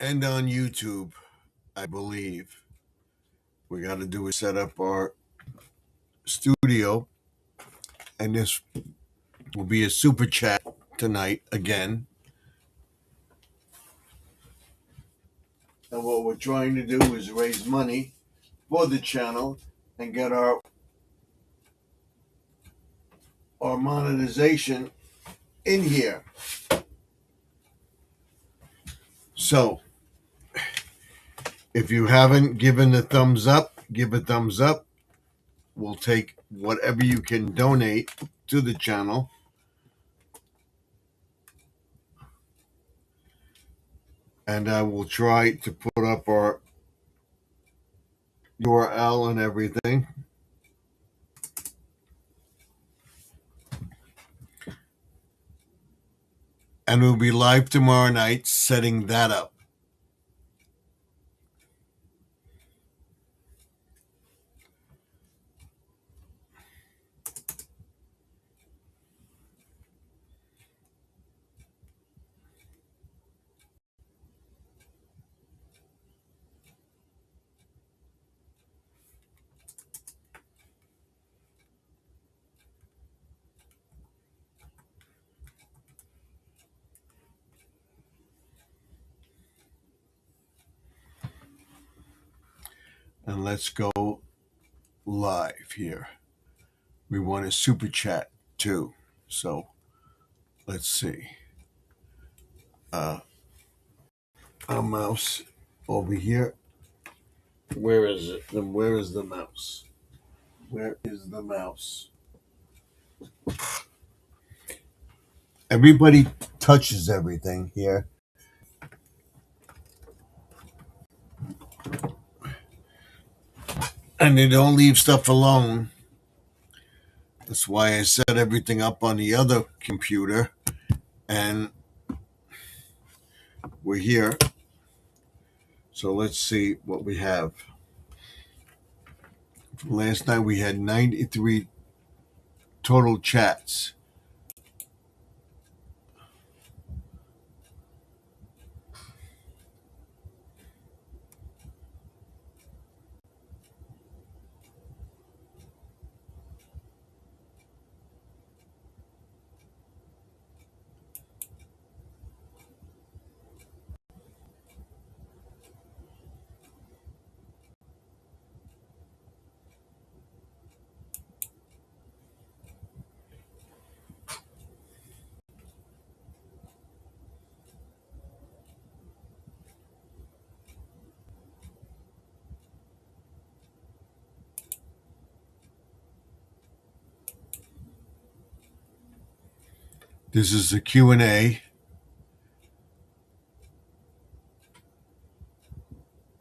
and on YouTube, I believe. We got to do is set up our studio, and this will be a super chat tonight again. And what we're trying to do is raise money for the channel and get our monetization in here. So, if you haven't given the thumbs up, give a thumbs up. We'll take whatever you can donate to the channel. And I will try to put up our URL and everything. And we'll be live tomorrow night setting that up. And let's go live here. We want a super chat too. So let's see. Our mouse over here. Where is it? And where is the mouse? Where is the mouse? Everybody touches everything here. And they don't leave stuff alone. That's why I set everything up on the other computer. And we're here. So let's see what we have. Last night we had 93 total chats. This is the Q&A.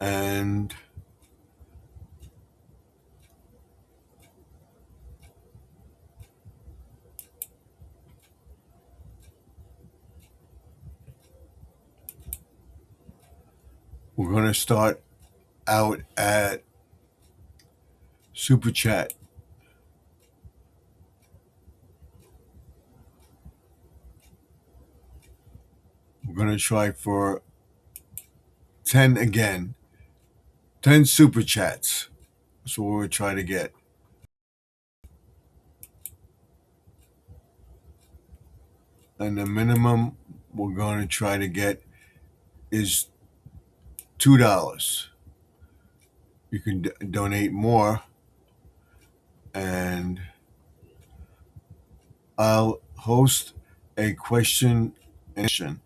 And we're going to start out at Super Chat. We're going to try for 10 again. 10 Super Chats. That's what we're trying to get. And the minimum we're going to try to get is $2. You can donate more. And I'll host a question and answer.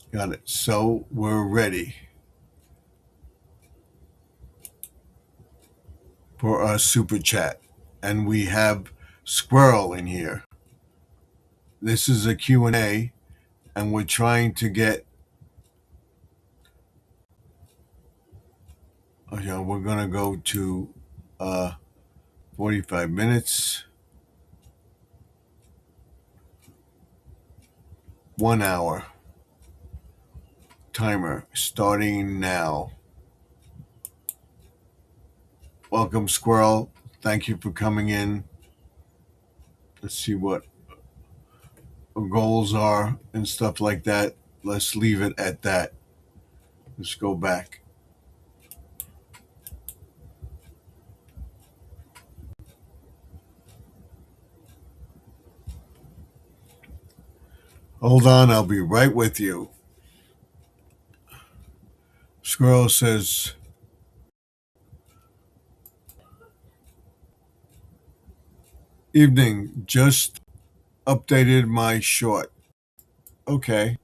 Got it. So we're ready for our Super Chat. And we have Squirrel in here. This is a Q&A, and we're trying to get, we're going to go to 45 minutes, 1 hour. Timer starting now. Welcome, Squirrel. Thank you for coming in. Let's see what our goals are and stuff like that. Let's leave it at that. Let's go back. Hold on, I'll be right with you. Squirrel says, evening, just updated my short. Okay.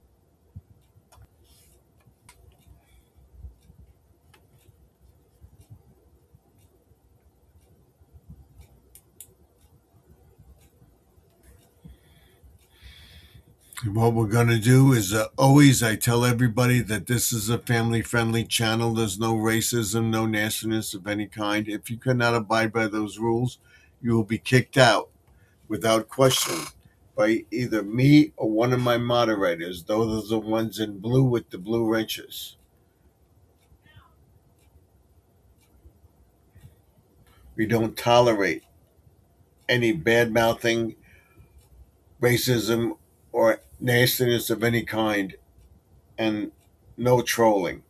What we're going to do is always, I tell everybody that this is a family friendly channel. There's no racism, no nastiness of any kind. If you cannot abide by those rules, you will be kicked out without question by either me or one of my moderators. Those are the ones in blue with the blue wrenches. We don't tolerate any bad mouthing, racism, or nastiness of any kind, and no trolling.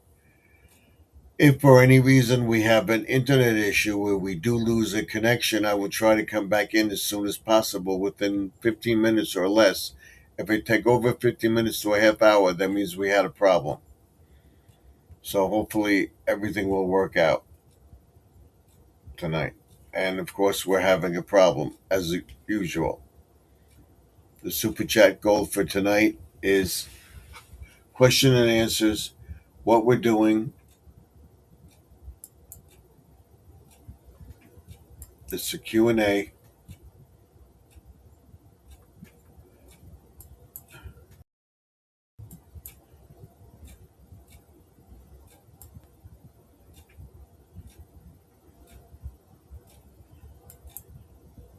If for any reason we have an internet issue where we do lose a connection, I will try to come back in as soon as possible within 15 minutes or less. If it take over 15 minutes to a half hour, that means we had a problem. So hopefully everything will work out tonight. And of course, we're having a problem as usual. The super chat goal for tonight is question and answers, what we're doing. It's a Q&A.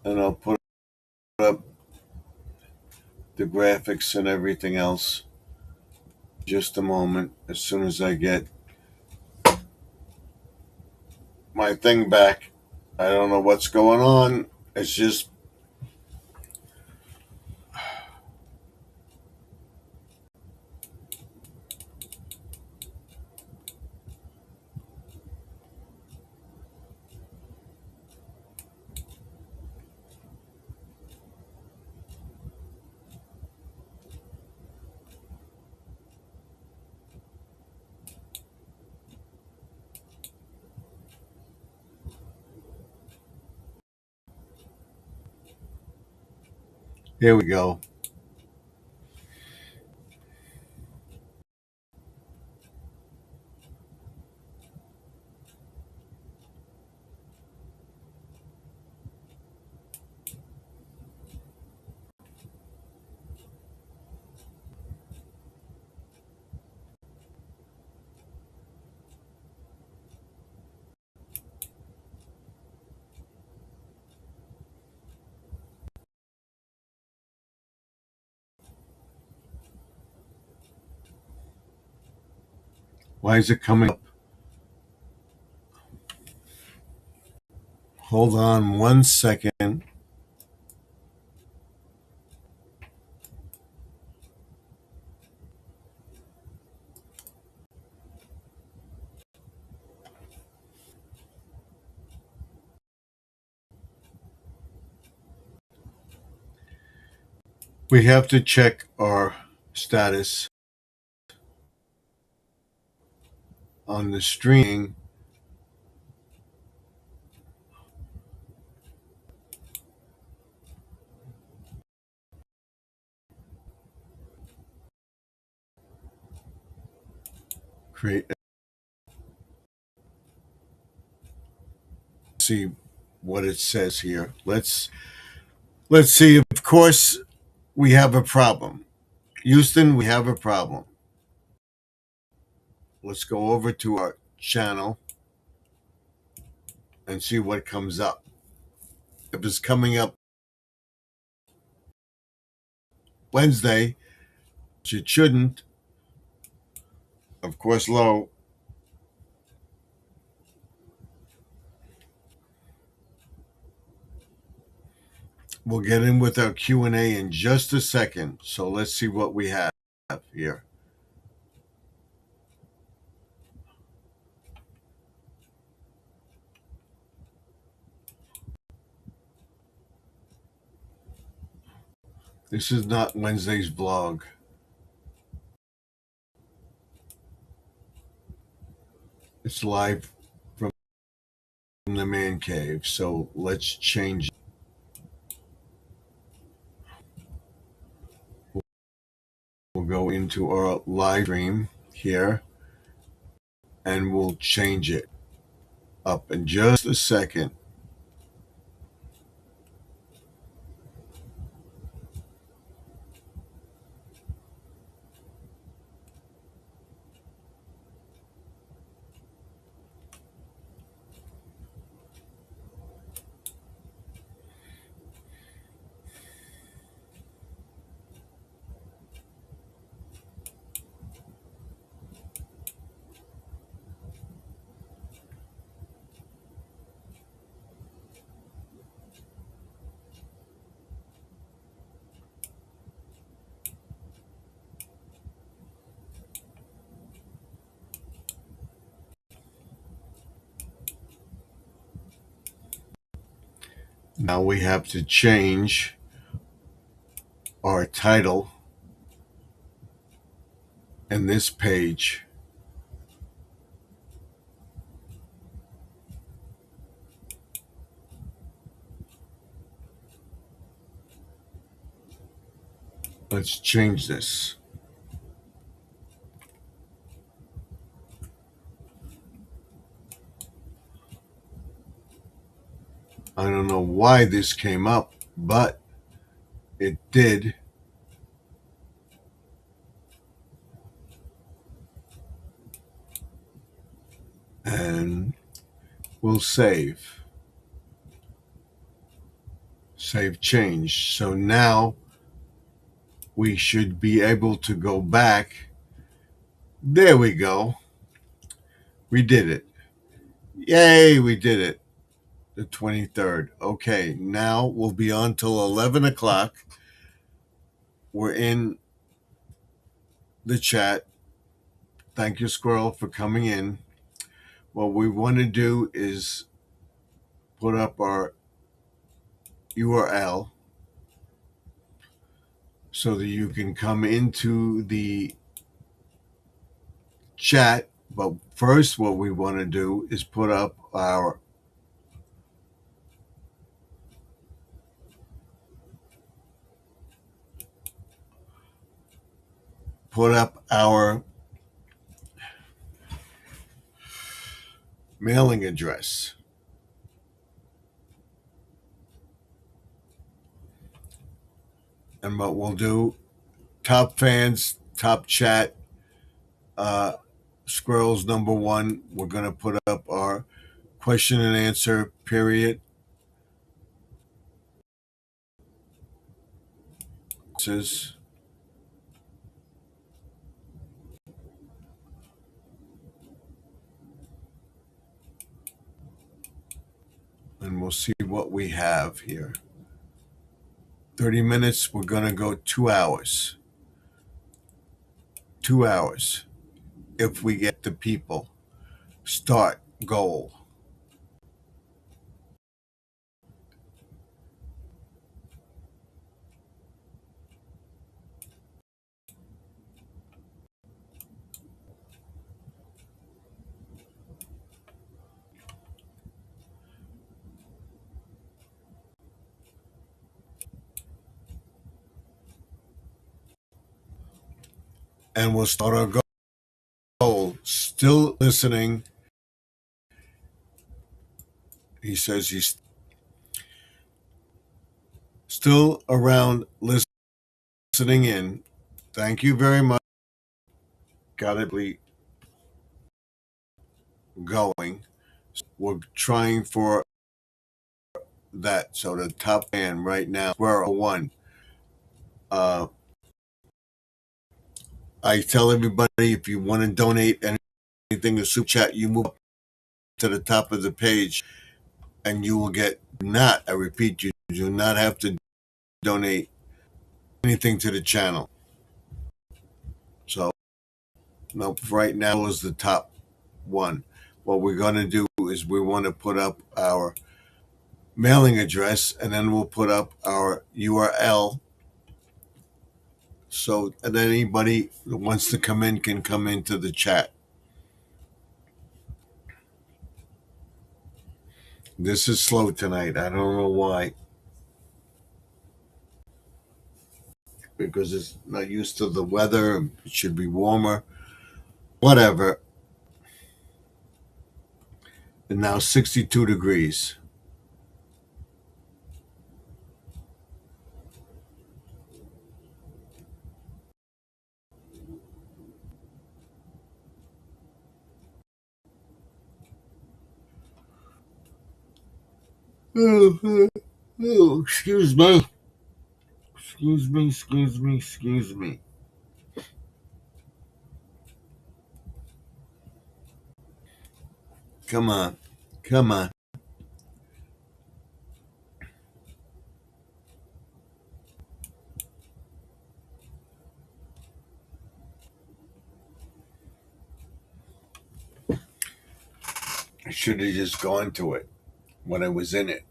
And I'll put up the graphics and everything else just a moment as soon as I get my thing back. I don't know what's going on. It's just here we go. Why is it coming up? Hold on 1 second. We have to check our status on the streaming. Create. See what it says here. Let's see. Of course, we have a problem. Houston, we have a problem. Let's go over to our channel and see what comes up. if it's coming up Wednesday, which it shouldn't, of course, low. We'll get in with our Q&A in just a second. So let's see what we have here. This is not Wednesday's vlog. It's live from the man cave. So let's change. We'll go into our live stream here and we'll change it up in just a second. Now we have to change our title in this page. Let's change this. I don't know why this came up, but it did. And we'll save. Save change. So now we should be able to go back. There we go. We did it. Yay, we did it. The 23rd. Okay, now we'll be on till 11 o'clock. We're in the chat. Thank you, Squirrel, for coming in. What we want to do is put up our URL so that you can come into the chat. But first, what we want to do is put up our mailing address. And what we'll do, top fans, top chat, Squirrels number one, we're going to put up our question and answer period. And we'll see what we have here. 30 minutes, we're going to go 2 hours. 2 hours if we get the people. Start goal. And we'll start our goal. Still listening. He says he's still around listening in. Thank you very much. Got it going. We're trying for that. So the top fan right now, Squirrel One. Uh, I tell everybody if you want to donate anything to Super Chat, you move up to the top of the page and you will get not, I repeat, you do not have to donate anything to the channel. So, no, right now is the top one. What we're going to do is we want to put up our mailing address and then we'll put up our URL so that anybody that wants to come in can come into the chat. This is slow tonight. I don't know why. Because it's not used to the weather. It should be warmer. Whatever. And now 62 degrees. Oh, excuse me. Excuse me. Come on. Come on. I should have just gone to it when I was in it.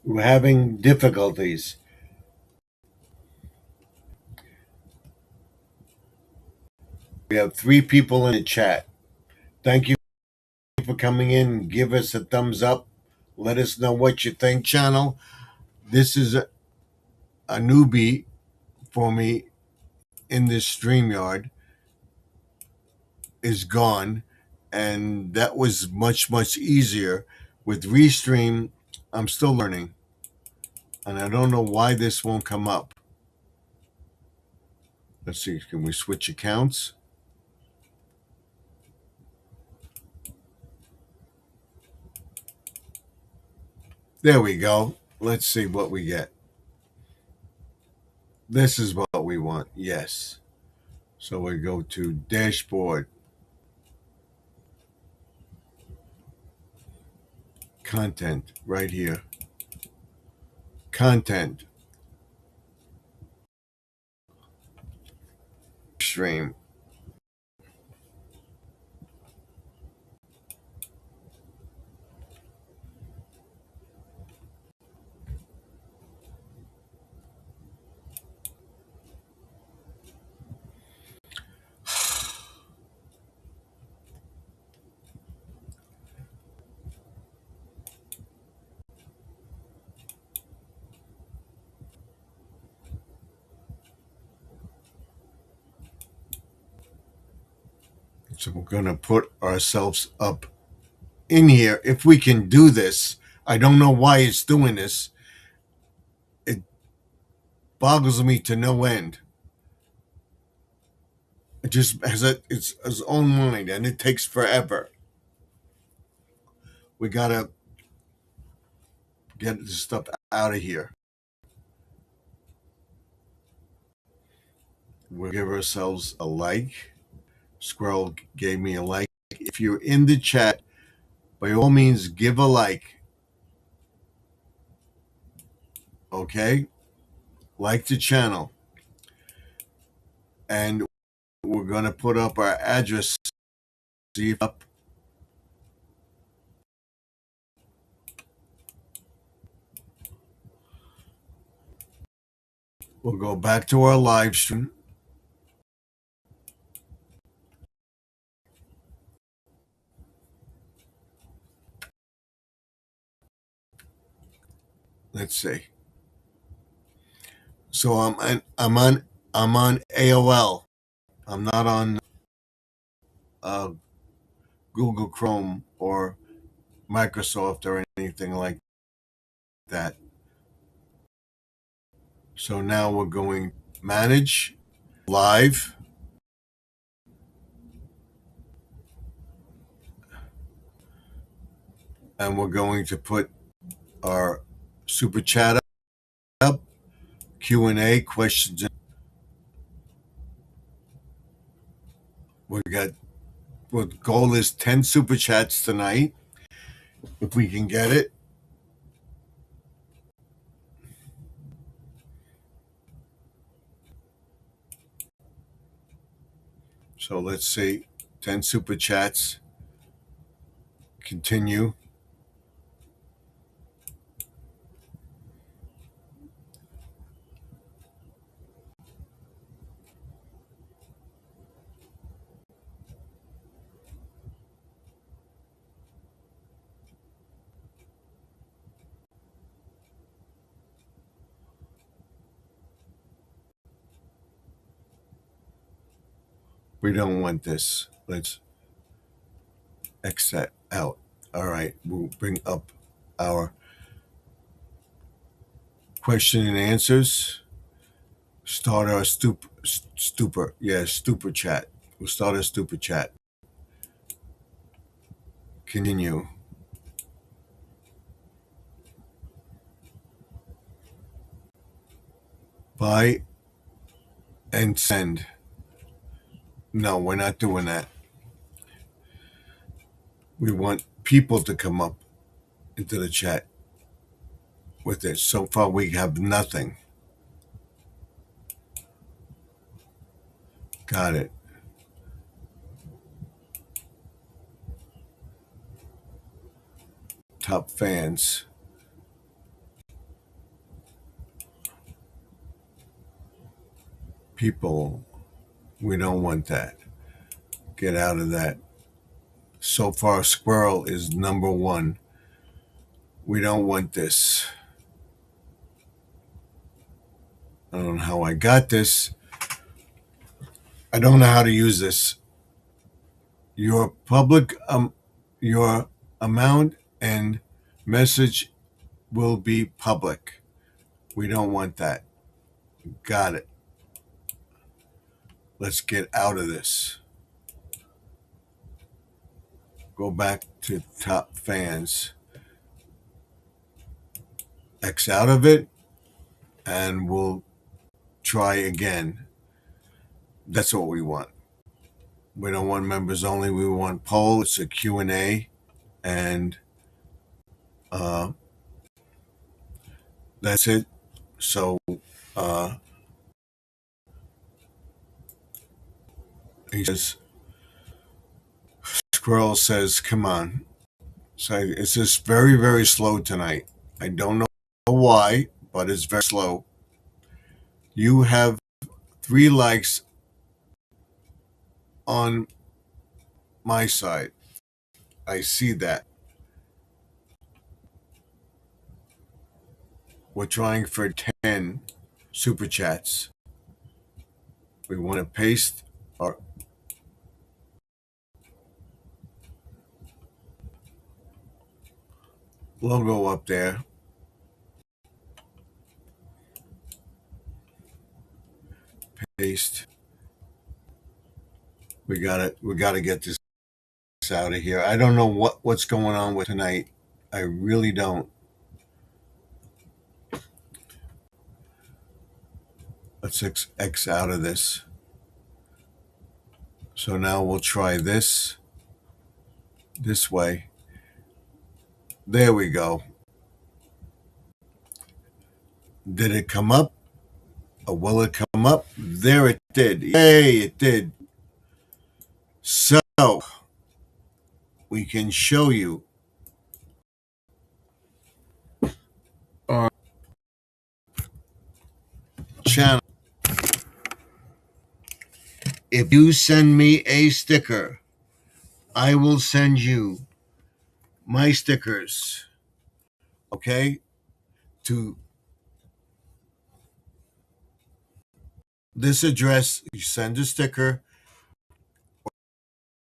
We're having difficulties. We have 3 people in the chat. Thank you for coming in. Give us a thumbs up. Let us know what you think, channel. This is a newbie for me in this StreamYard is gone. And that was much easier. With Restream, I'm still learning. And I don't know why this won't come up. Let's see, can we switch accounts? There we go. Let's see what we get. This is what we want. Yes. So we go to dashboard, content right here. Content. Stream. So we're going to put ourselves up in here. If we can do this, I don't know why it's doing this. It boggles me to no end. It just has its own mind, and it takes forever. We got to get this stuff out of here. We'll give ourselves a like. Squirrel gave me a like. If you're in the chat, by all means, give a like. Okay? like the channel, and we're going to put up our address. See up. We'll go back to our live stream. Let's see. So I'm on AOL. I'm not on uh, Google Chrome or Microsoft or anything like that. So now we're going manage live, and we're going to put our super chat up, Q&A questions. We got, well, the goal is 10 super chats tonight, if we can get it. So let's see, 10 super chats. Continue. We don't want this. Let's X that out. All right, we'll bring up our question and answers. Start our stupor chat. We'll start a stupor chat. Continue. Buy and send. No, we're not doing that. We want people to come up into the chat with it. So far, we have nothing. Got it. Top fans. People, we don't want that. Get out of that. So far, Squirrel is number one. We don't want this. I don't know how I got this. I don't know how to use this. Your public, your amount and message will be public. We don't want that. Got it. Let's get out of this. Go back to top fans. X out of it, and we'll try again. That's what we want. We don't want members only. We want poll. It's a Q&A, and that's it. So he says, Squirrel says, come on. So it's just very, very slow tonight. I don't know why, but it's very slow. You have 3 likes on my side. I see that. We're trying for 10 super chats. We want to paste our logo up there. Paste. We gotta get this out of here. I don't know what's going on with tonight. I really don't. Let's X out of this. So now we'll try this way. There we go. Did it come up? Oh, will it come up? There it did. Yay, it did. So we can show you our channel. If you send me a sticker, I will send you my stickers, okay? To this address, you send a sticker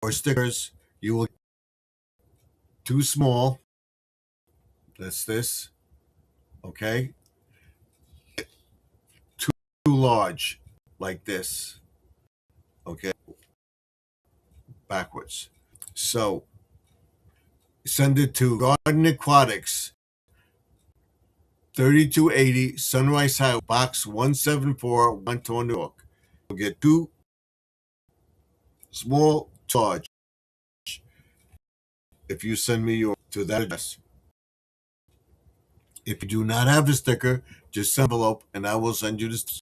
or stickers, you will too small. That's this, okay? Too large, like this, okay? Backwards. So send it to Garden Aquatics, 3280 Sunrise Highway, Box 174, Wantagh, New York. You'll get two small, large. If you send me your to that address. If you do not have the sticker, just send an envelope and I will send you this.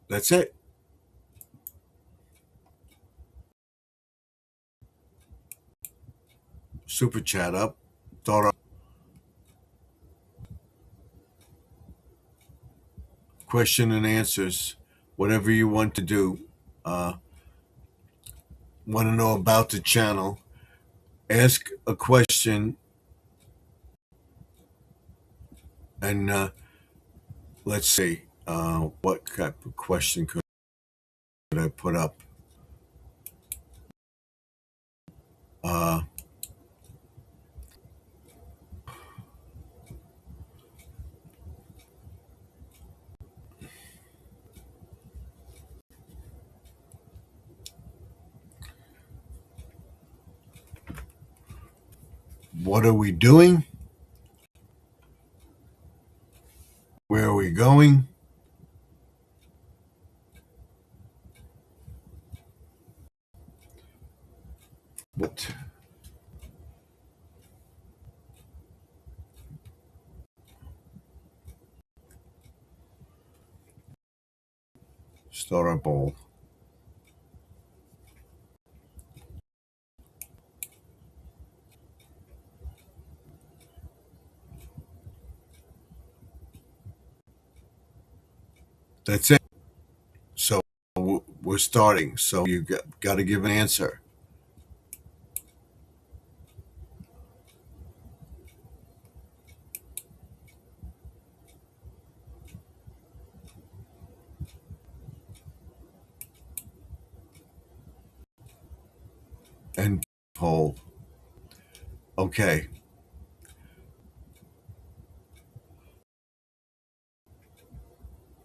That's it. Super chat up. Thought up. Question and answers. Whatever you want to do. Want to know about the channel. Ask a question and let's see. What type of question could I put up? Uh, what are we doing? Where are we going? What? Start a bowl. That's it. So we're starting. So you got to give an answer. And poll. Okay.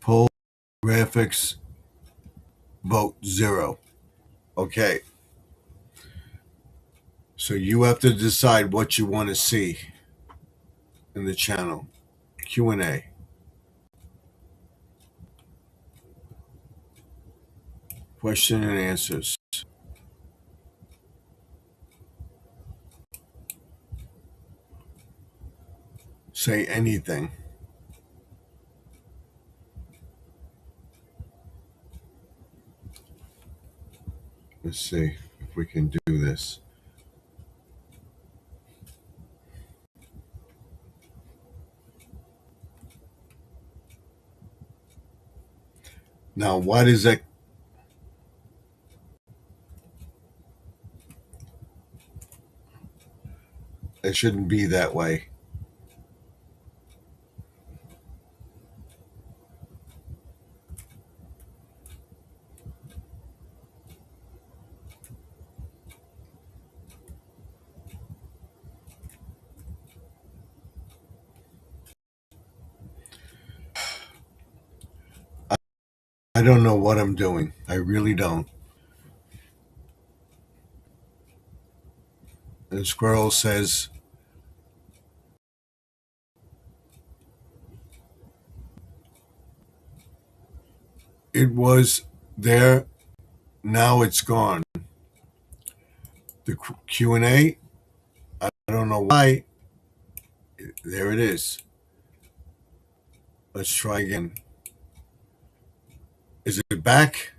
Poll graphics vote 0. Okay. So you have to decide what you want to see in the channel. Q&A. Question and answers. Say anything. Let's see if we can do this. Now, why does that? It shouldn't be that way. I don't know what I'm doing. I really don't. And Squirrel says, it was there, now it's gone. The Q&A, I don't know why. There it is. Let's try again. Is it back?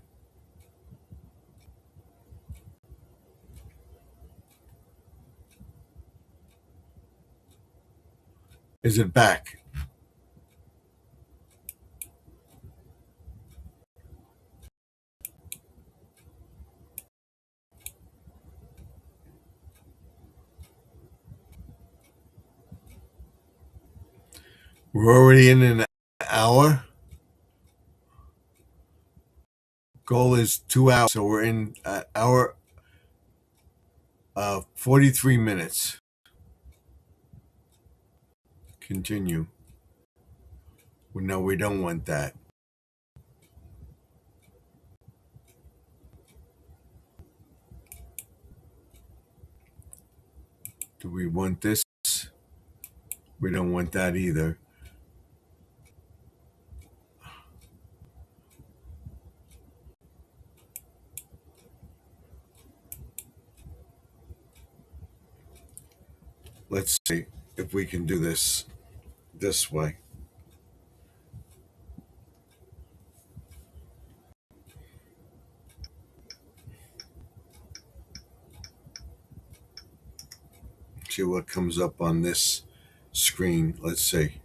Is it back? We're already in an hour. Goal is 2 hours, so we're in hour 43 minutes. Continue. Well, no, we don't want that. Do we want this? We don't want that either. Let's see if we can do this way. See what comes up on this screen. Let's see.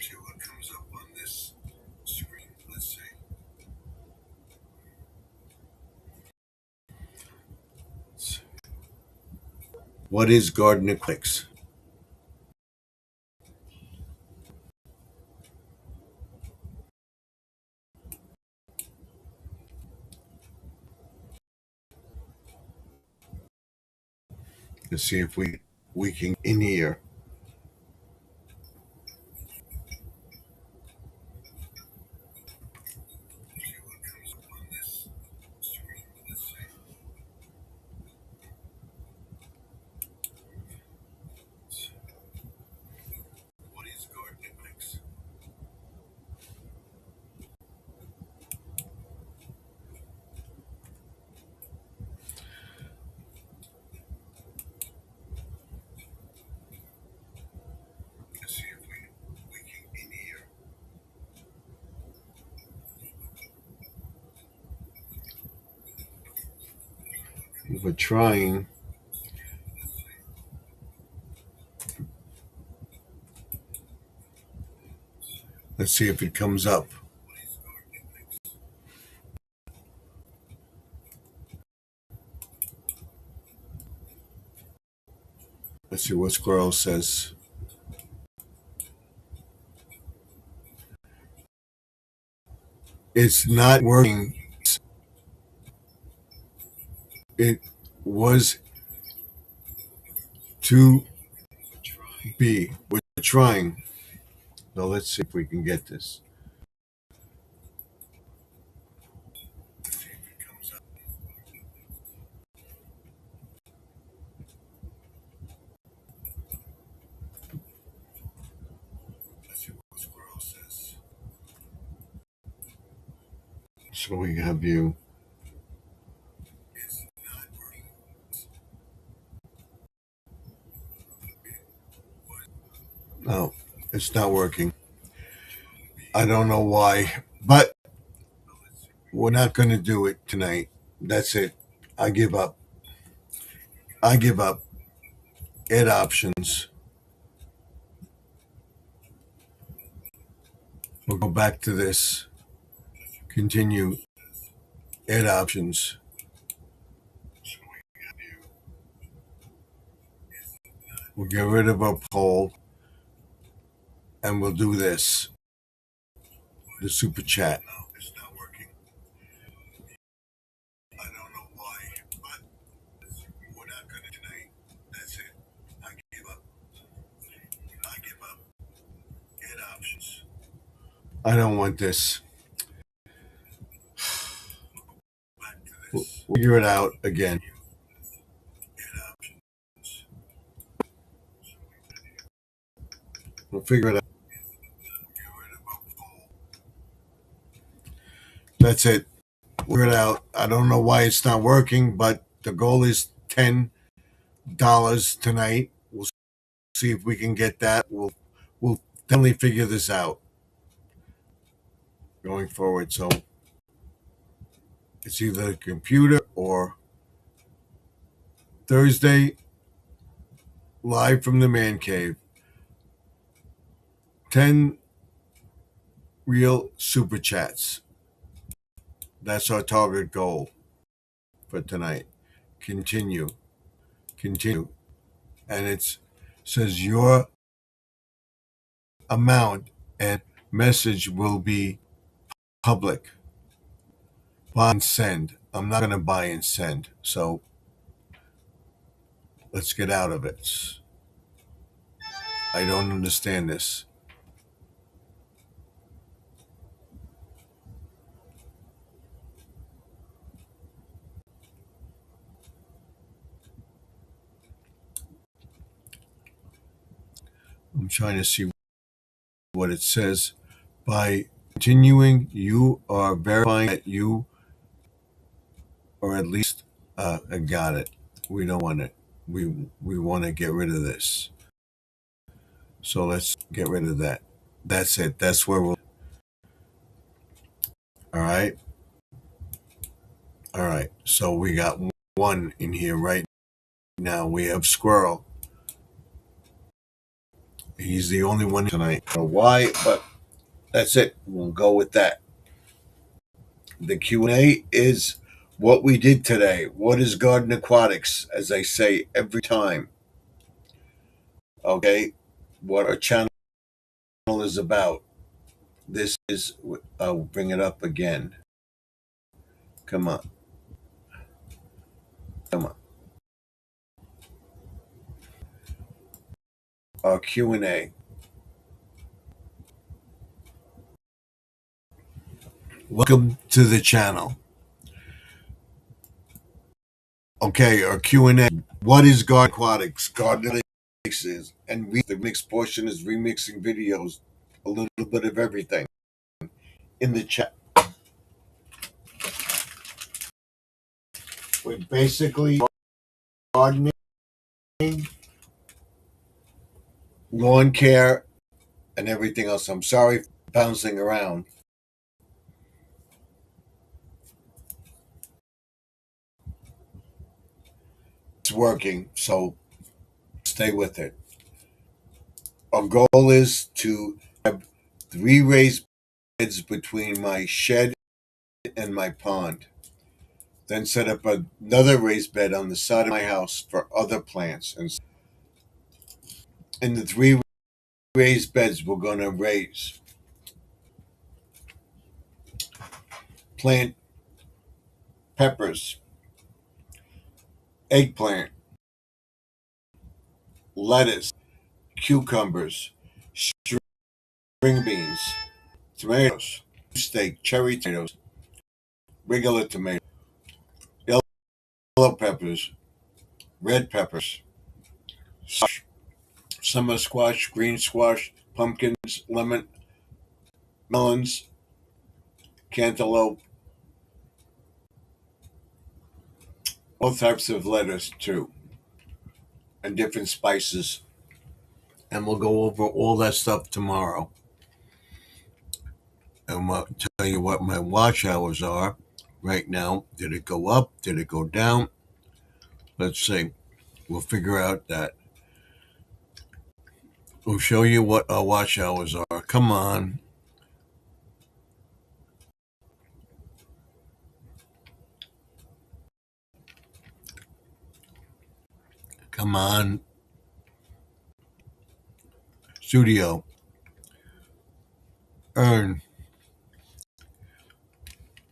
See what comes up on this screen. Let's see. What is Garden Eclipse? Let's see if we can in here. What is Garden Eclipse? Let's see if we can in here. We're trying. Let's see if it comes up. Let's see what Squirrel says. It's not working. It was to be. We're trying. So let's see if we can get this. Let's see what Squirrel says. So we have you. No, it's not working. I don't know why, but we're not going to do it tonight. That's it. I give up. I give up. Add options. We'll go back to this. Continue. Add options. We'll get rid of our poll and we'll do this. The super chat. No, it's not working. I don't know why, but we're not going to tonight. That's it. I give up. I give up. Add options. I don't want this. We'll figure it out again. We'll figure it out. That's it. We'll figure it out. I don't know why it's not working, but the goal is $10 tonight. We'll see if we can get that. We'll definitely figure this out going forward. So it's either the computer or Thursday live from the man cave. 10 real super chats. That's our target goal for tonight. Continue. Continue. And it says your amount and message will be public. Buy and send. I'm not going to buy and send. So let's get out of it. I don't understand this. I'm trying to see what it says. By continuing, you are verifying that you, or at least, I got it. We don't want it. We want to get rid of this. So let's get rid of that. That's it. That's where we'll. All right. All right. So we got one in here right now. We have Squirrel. He's the only one tonight. I don't know why, but that's it. We'll go with that. The Q&A is what we did today. What is Garden Aquatics? As I say every time. Okay. What our channel is about. This is, I'll bring it up again. Come on. Come on. Our Q&A. Welcome to the channel. Okay, our Q&A. What is Garden Aquatics? Garden Aquatics is, and the mixed portion is remixing videos, a little bit of everything in the chat. We're basically gardening, lawn care, and everything else. I'm sorry for bouncing around. It's working, so stay with it. Our goal is to have 3 raised beds between my shed and my pond. Then set up another raised bed on the side of my house for other plants. And in the 3 raised beds, we're going to plant peppers, eggplant, lettuce, cucumbers, string beans, tomatoes, steak, cherry tomatoes, regular tomatoes, yellow peppers, red peppers, summer squash, green squash, pumpkins, lemon, melons, cantaloupe, all types of lettuce too, and different spices. And we'll go over all that stuff tomorrow. And I'll tell you what my watch hours are right now. Did it go up? Did it go down? Let's see. We'll figure out that. We'll show you what our watch hours are. Come on. Come on. Studio. Earn.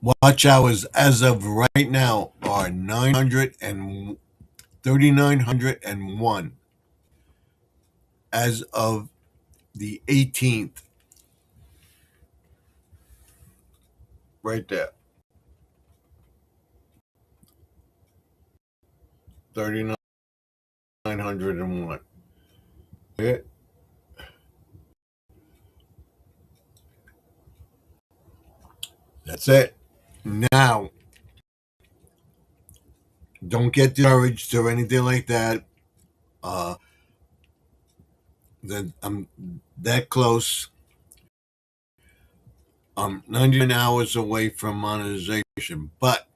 Watch hours as of right now are 3,901 as of the 18th. Right there. 3,901. That's it. Now, don't get discouraged or anything like that. Uh, that I'm that close. I'm 99 hours away from monetization, but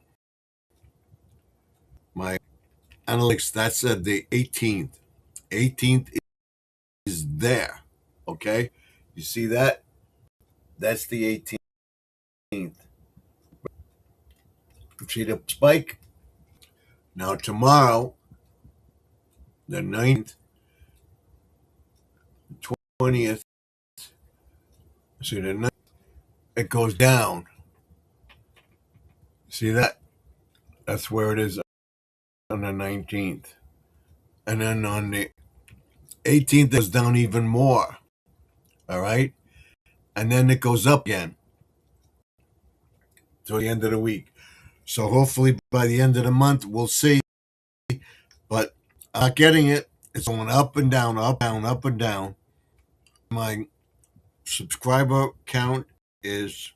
my analytics, that's at the 18th. 18th is there. Okay? You see that? That's the 18th. See the spike? Now, tomorrow, the 9th, 20th, see the 9th, it goes down. See that? That's where it is on the 19th. And then on the 18th, it goes down even more. All right? And then it goes up again till the end of the week. So hopefully by the end of the month, we'll see. But I'm not getting it. It's going up and down, up, down, up and down. My subscriber count is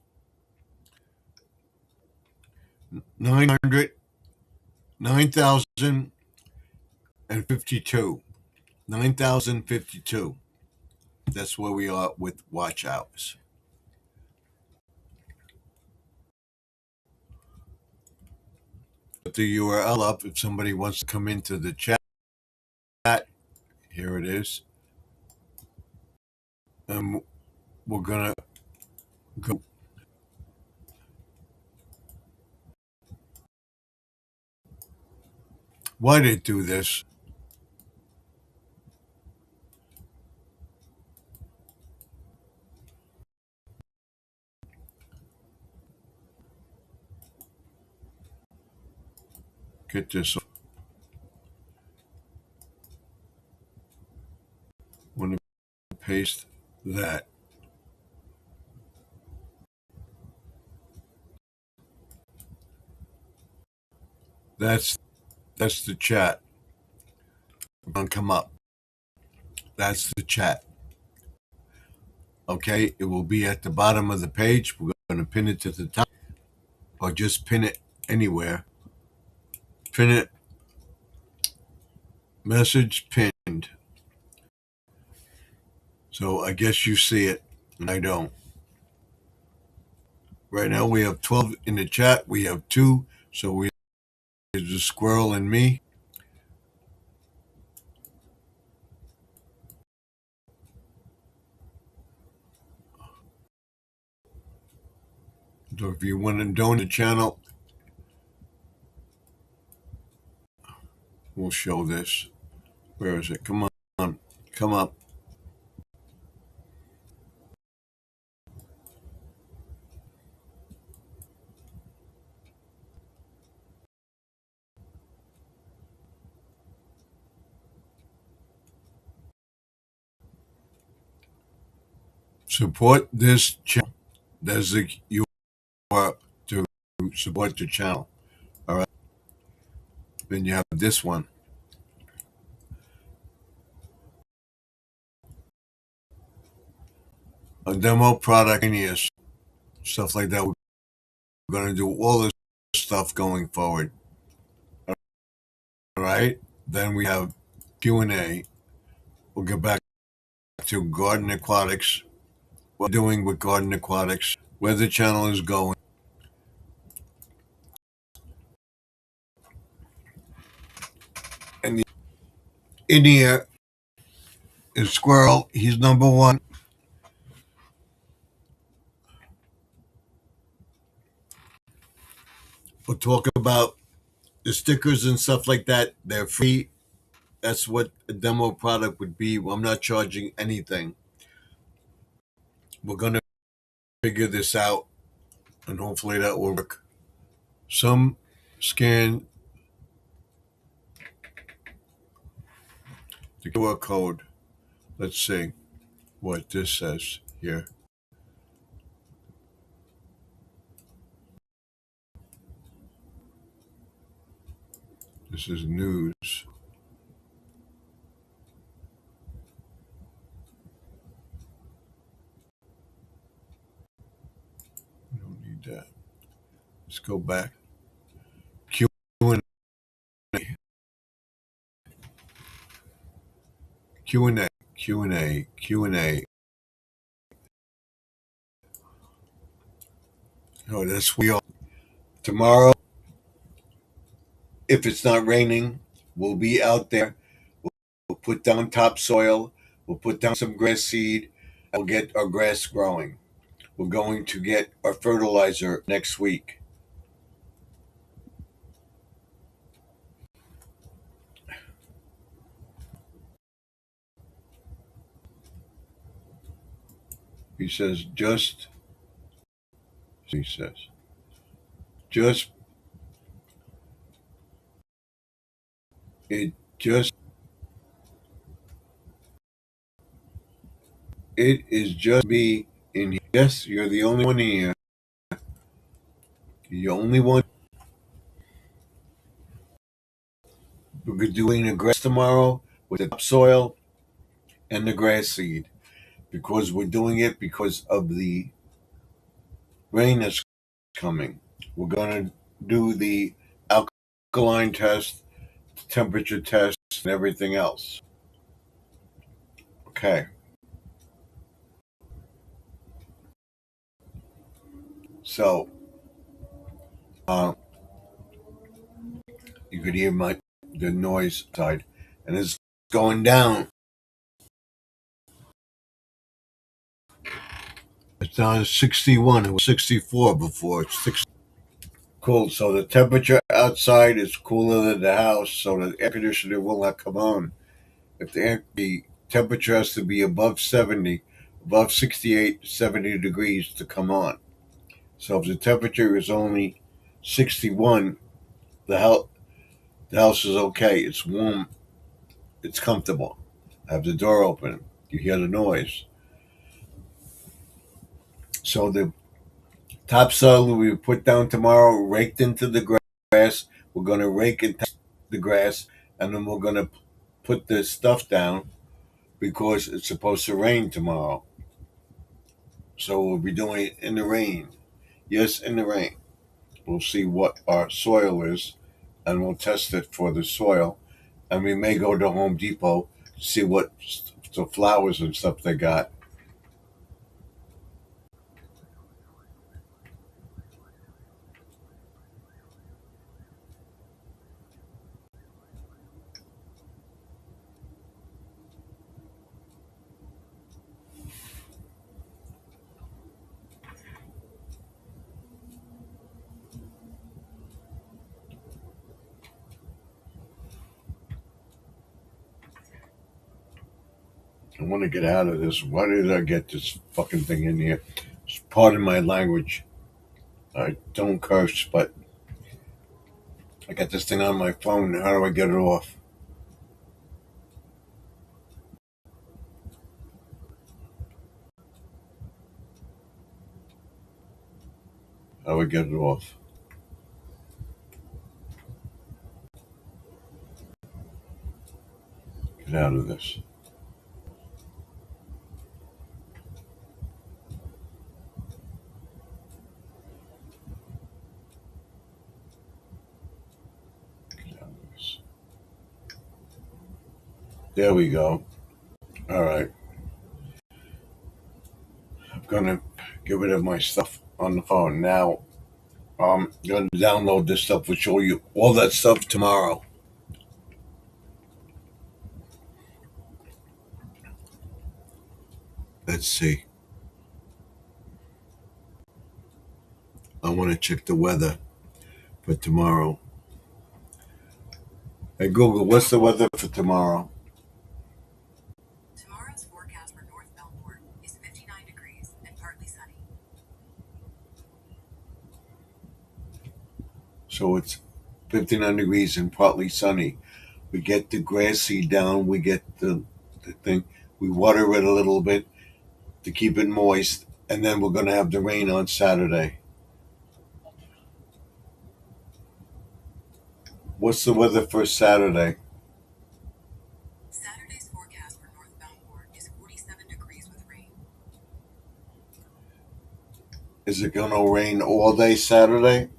900, 9,052. 9,052. That's where we are with watch hours. Put the URL up if somebody wants to come into the chat. Here it is. And we're going to go. Why did it do this? Get this. I want to paste that. That's the chat. We're going to come up. That's the chat. Okay, it will be at the bottom of the page. We're going to pin it to the top or just pin it anywhere. Pin it. Message pinned. So I guess you see it and I don't. Right now we have 12 in the chat. We have 2. So we there's a squirrel and me. So if you want to donate the channel, we'll show this. Where is it? Come on. Come up. Support this channel. There's the URL to support the channel. All right. Then you have this one. A demo product ideas, stuff like that. We're going to do all this stuff going forward. All right. Then we have Q&A. We'll get back to Garden Aquatics. What we're doing with Garden Aquatics, where the channel is going. And in here is Squirrel. He's number 1. We'll talk about the stickers and stuff like that. They're free. That's what a demo product would be. I'm not charging anything. We're going to figure this out, and hopefully that will work. Some scan the QR code. Let's see what this says here. This is news. We don't need that. go back. Q and A. Q and A. Q and A. Q and A. Oh, that's we all. Tomorrow, if it's not raining, we'll be out there. We'll put down topsoil. We'll put down some grass seed. And we'll get our grass growing. We're going to get our fertilizer next week. He says, he says, just, it just, it is just me in here. Yes, you're the only one here. The only one. We're doing the grass tomorrow with the topsoil and the grass seed because we're doing it because of the rain that's coming. We're going to do the alkaline test, temperature test, and everything else. Okay. So, uh, you could hear the noise side, and it's going down. It's down to 61. It was 64 before. It's 60. Cool. So the temperature outside is cooler than the house, so the air conditioner will not come on. If the temperature has to be above 70, above 68, 70 degrees to come on. So if the temperature is only 61, the house is okay. It's warm. It's comfortable. I have the door open. You hear the noise. So the topsoil will be put down tomorrow, raked into the grass. We're going to rake into the grass, and then we're going to put the stuff down because it's supposed to rain tomorrow. So we'll be doing it in the rain. Yes, in the rain. We'll see what our soil is, and we'll test it for the soil. And we may go to Home Depot to see what the flowers and stuff they got. I want to get out of this. Why did I get this fucking thing in here? Pardon my language. I don't curse, but I got this thing on my phone. How do I get it off? How do I get it off? Get out of this. Get out of this. There we go. All right. I'm gonna get rid of my stuff on the phone now. I'm gonna download this stuff. We'll show you all that stuff tomorrow. Let's see. I want to check the weather for tomorrow. Hey Google, what's the weather for tomorrow? Tomorrow's forecast for North Melbourne is 59 degrees and partly sunny. So it's 59 degrees and partly sunny. We get the grass seed down. We get the thing. We water it a little bit to keep it moist, and then we're going to have the rain on Saturday. What's the weather for Saturday? Saturday's forecast for North Melbourne is 47 degrees with rain. Is it going to rain all day Saturday?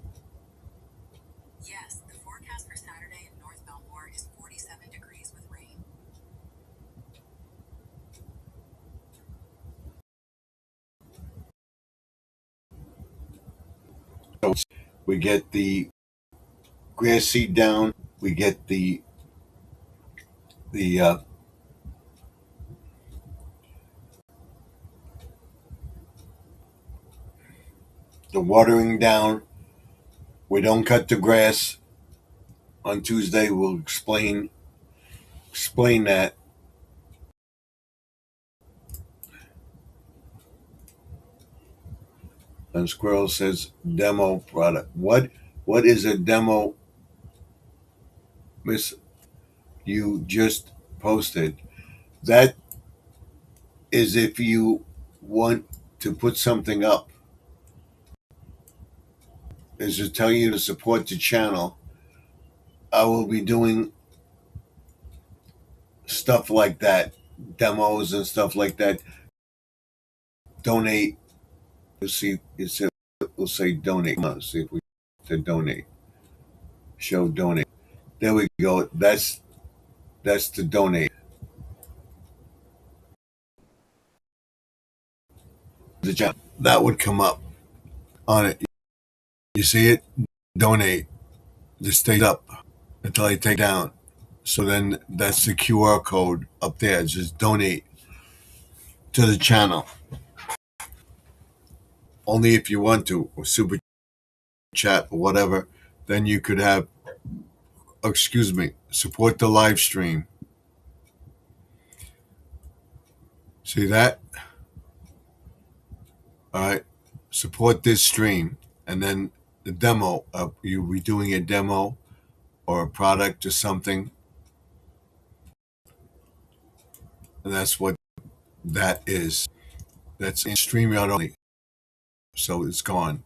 Yes, the forecast for Saturday in North Belmore is 47 degrees with rain. So we get the grass seed down. We get the the watering down. We don't cut the grass on Tuesday. We'll explain that. And Squirrel says demo product. What is a demo, Miss? You just posted. That is if you want to put something up. Is to tell you to support the channel. I will be doing stuff like that, demos and stuff like that. Donate. You'll see. We'll say donate. Let's see if we to donate. Show donate. There we go. That's to donate. The channel that would come up on it. You see it? Donate. Just stay up until I take down. So then that's the QR code up there. Just donate to the channel. Only if you want to, or super chat or whatever. Then you could have, excuse me, support the live stream. See that? All right. Support this stream. And then the demo, you'll be doing a demo or a product or something. And that's what that is. That's in StreamYard only. So it's gone.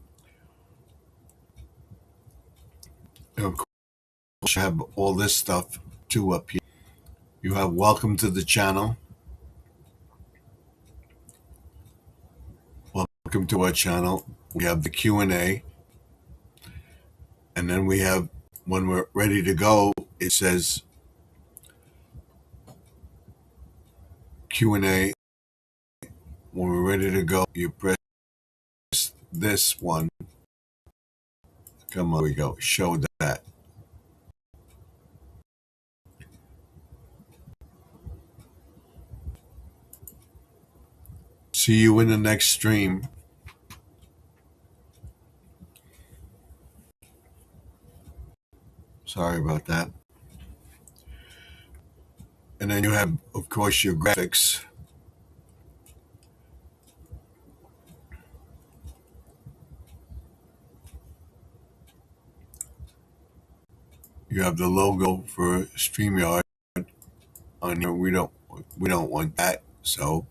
And of course, you have all this stuff too up here. You have welcome to the channel. Welcome to our channel. We have the Q&A. And then we have, when we're ready to go, it says Q&A. When we're ready to go, you press this one. Come on, we go. Show that. See you in the next stream. Sorry about that. And then you have, of course, your graphics. You have the logo for StreamYard on here. We don't want that, so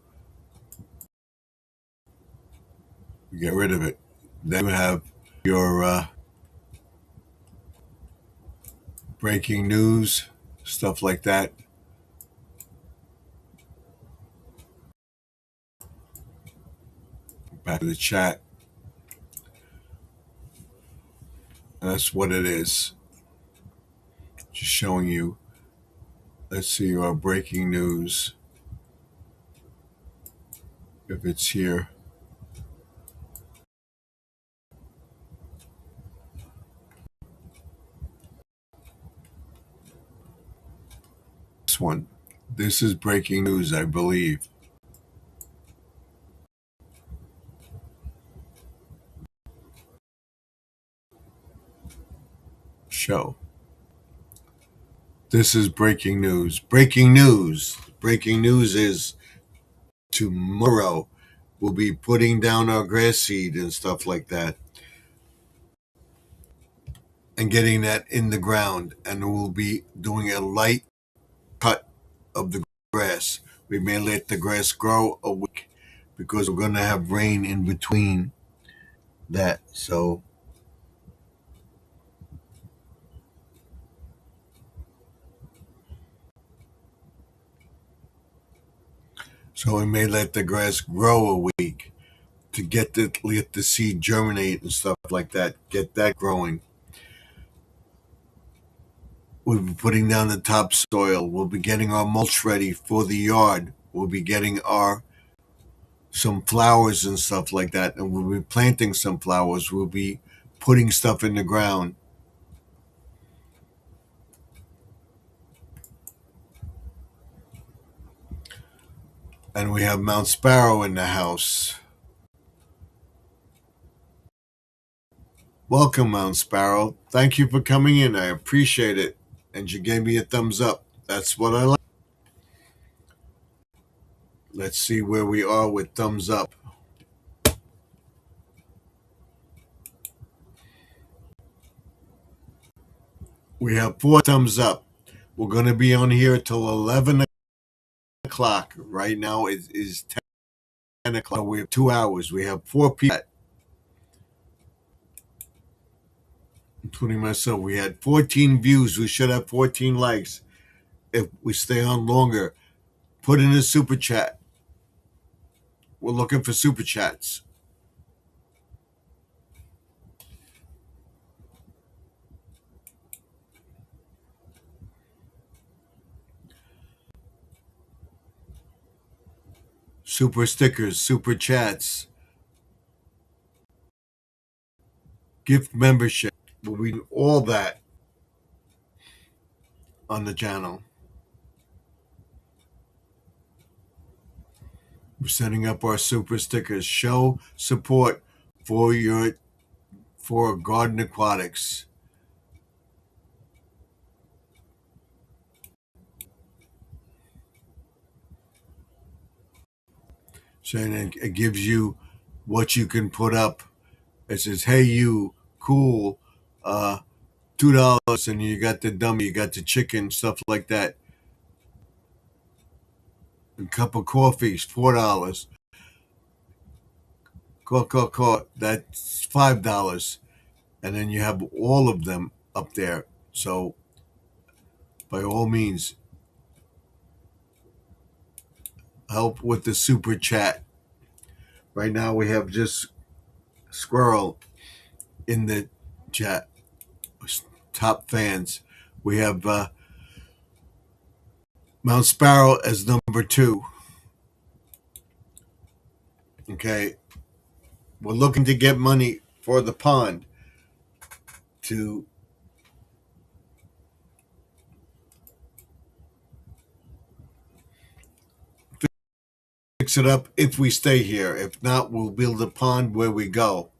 we get rid of it. Then you have your breaking news, stuff like that. Back to the chat. And that's what it is. Just showing you. Let's see our breaking news. If it's here. This one. This is breaking news, I believe. Show. This is breaking news. Breaking news. Breaking news is tomorrow we'll be putting down our grass seed and stuff like that. And getting that in the ground. And we'll be doing a light cut of the grass. We may let the grass grow a week because we're going to have rain in between that. So we may let the grass grow a week to let the seed germinate and stuff like that. Get that growing. We'll be putting down the topsoil. We'll be getting our mulch ready for the yard. We'll be getting some flowers and stuff like that, and we'll be planting some flowers. We'll be putting stuff in the ground. And we have Mount Sparrow in the house. Welcome, Mount Sparrow. Thank you for coming in. I appreciate it. And you gave me a thumbs up. That's what I like. Let's see where we are with thumbs up. We have 4 thumbs up. We're going to be on here till 11 o'clock. Right now it is 10 o'clock. We have 2 hours. We have 4 people, including myself. We had 14 views. We should have 14 likes if we stay on longer. Put in a super chat. We're looking for super chats. Super stickers, super chats, gift membership. We'll be doing all that on the channel. We're setting up our super stickers. Show support for Garden Aquatics. So it gives you what you can put up. It says, "Hey, you, cool, $2," and you got the dummy, you got the chicken, stuff like that. A cup of coffee is $4. That's $5. And then you have all of them up there. So, by all means, help with the super chat. Right now, we have just Squirrel in the chat. Top fans. We have Mount Sparrow as number 2. Okay. We're looking to get money for the pond to fix it up if we stay here. If not, we'll build a pond where we go.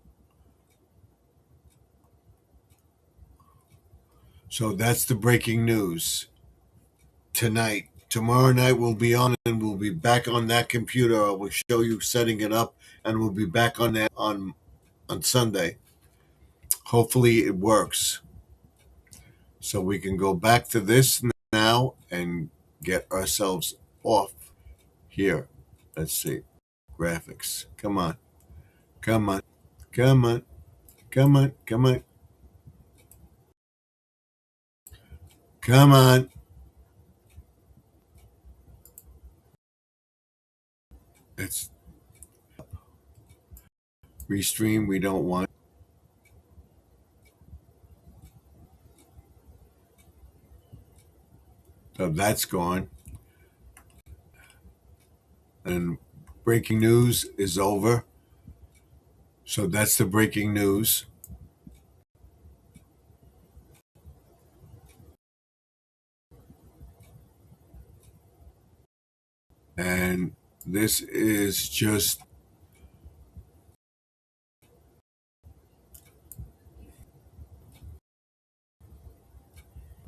So that's the breaking news tonight. Tomorrow night we'll be on and we'll be back on that computer. I will show you setting it up, and we'll be back on that on Sunday. Hopefully it works. So we can go back to this now and get ourselves off here. Let's see. Graphics. Come on. Come on. Come on. Come on. Come on. Come on. It's restream. We don't want. So that's gone. And breaking news is over. So that's the breaking news. And this is just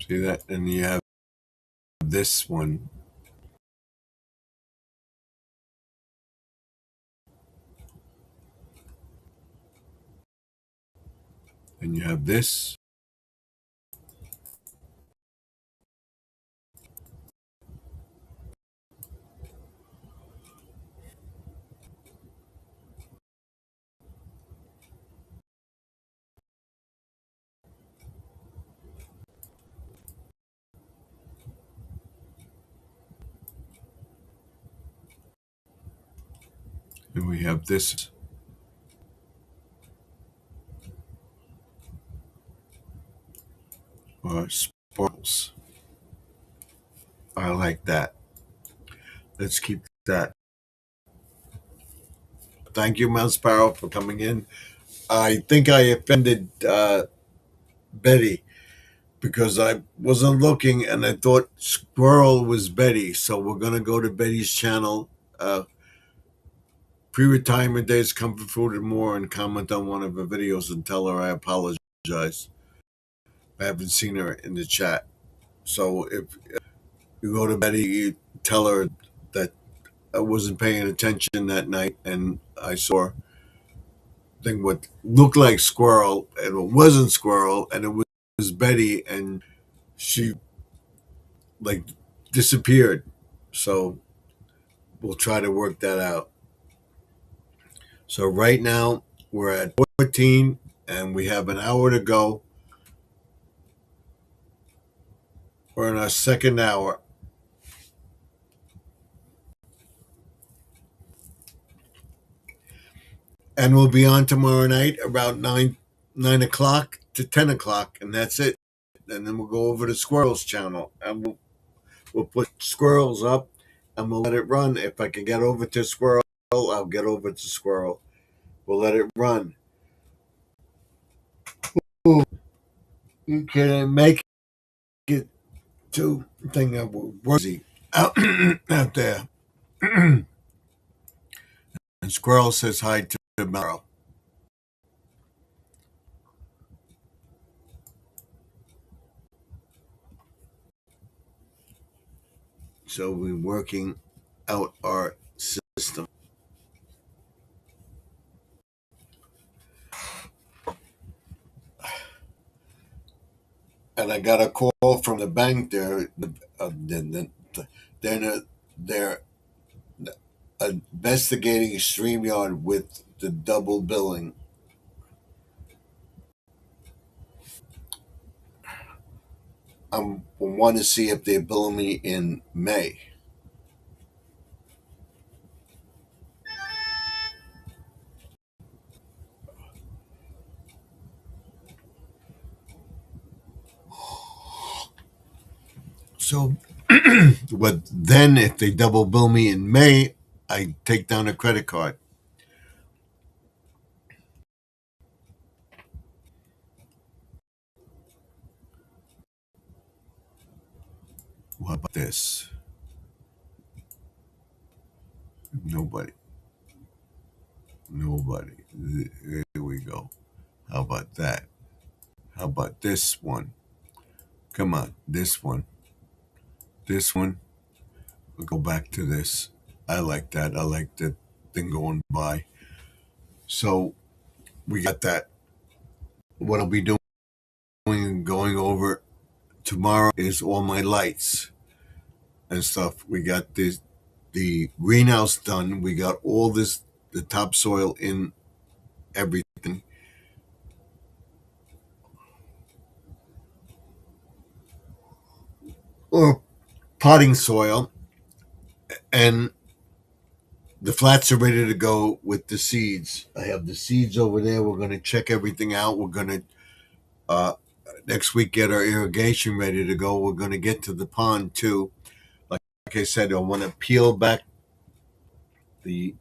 see that, and you have this one. And you have this. And we have this. sparkles. I like that. Let's keep that. Thank you, Mount Sparrow, for coming in. I think I offended Betty because I wasn't looking and I thought Squirrel was Betty. So we're going to go to Betty's channel, Pre-Retirement Days, Comfort Food, and More, and comment on one of her videos and tell her I apologize. I haven't seen her in the chat. So if you go to Betty, you tell her that I wasn't paying attention that night and I saw thing what looked like Squirrel and it wasn't Squirrel and it was Betty and she like disappeared. So we'll try to work that out. So right now we're at 14 and we have an hour to go. We're in our second hour. And we'll be on tomorrow night about 9 o'clock to 10 o'clock, and that's it. And then we'll go over to Squirrel's channel and we'll put Squirrels up and we'll let it run. If I can get over to Squirrel, I'll get over to Squirrel. We'll let it run. Ooh, you can make it to thing that worthy out, out there. And Squirrel says hi to tomorrow. So we're working out our system. And I got a call from the bank there. They're investigating StreamYard with the double billing. I want to see if they bill me in May. So, but then if they double bill me in May, I take down a credit card. What about this? Nobody. Here we go. How about that? How about this one? Come on, this one. This one. We'll go back to this. I like that. I like the thing going by. So we got that. What I'll be doing and going over tomorrow is all my lights and stuff. We got the greenhouse done. We got all this the topsoil in everything. Or potting soil. And the flats are ready to go with the seeds. I have the seeds over there. We're going to check everything out. We're going to next week get our irrigation ready to go. We're going to get to the pond too. Like I said, I want to peel back the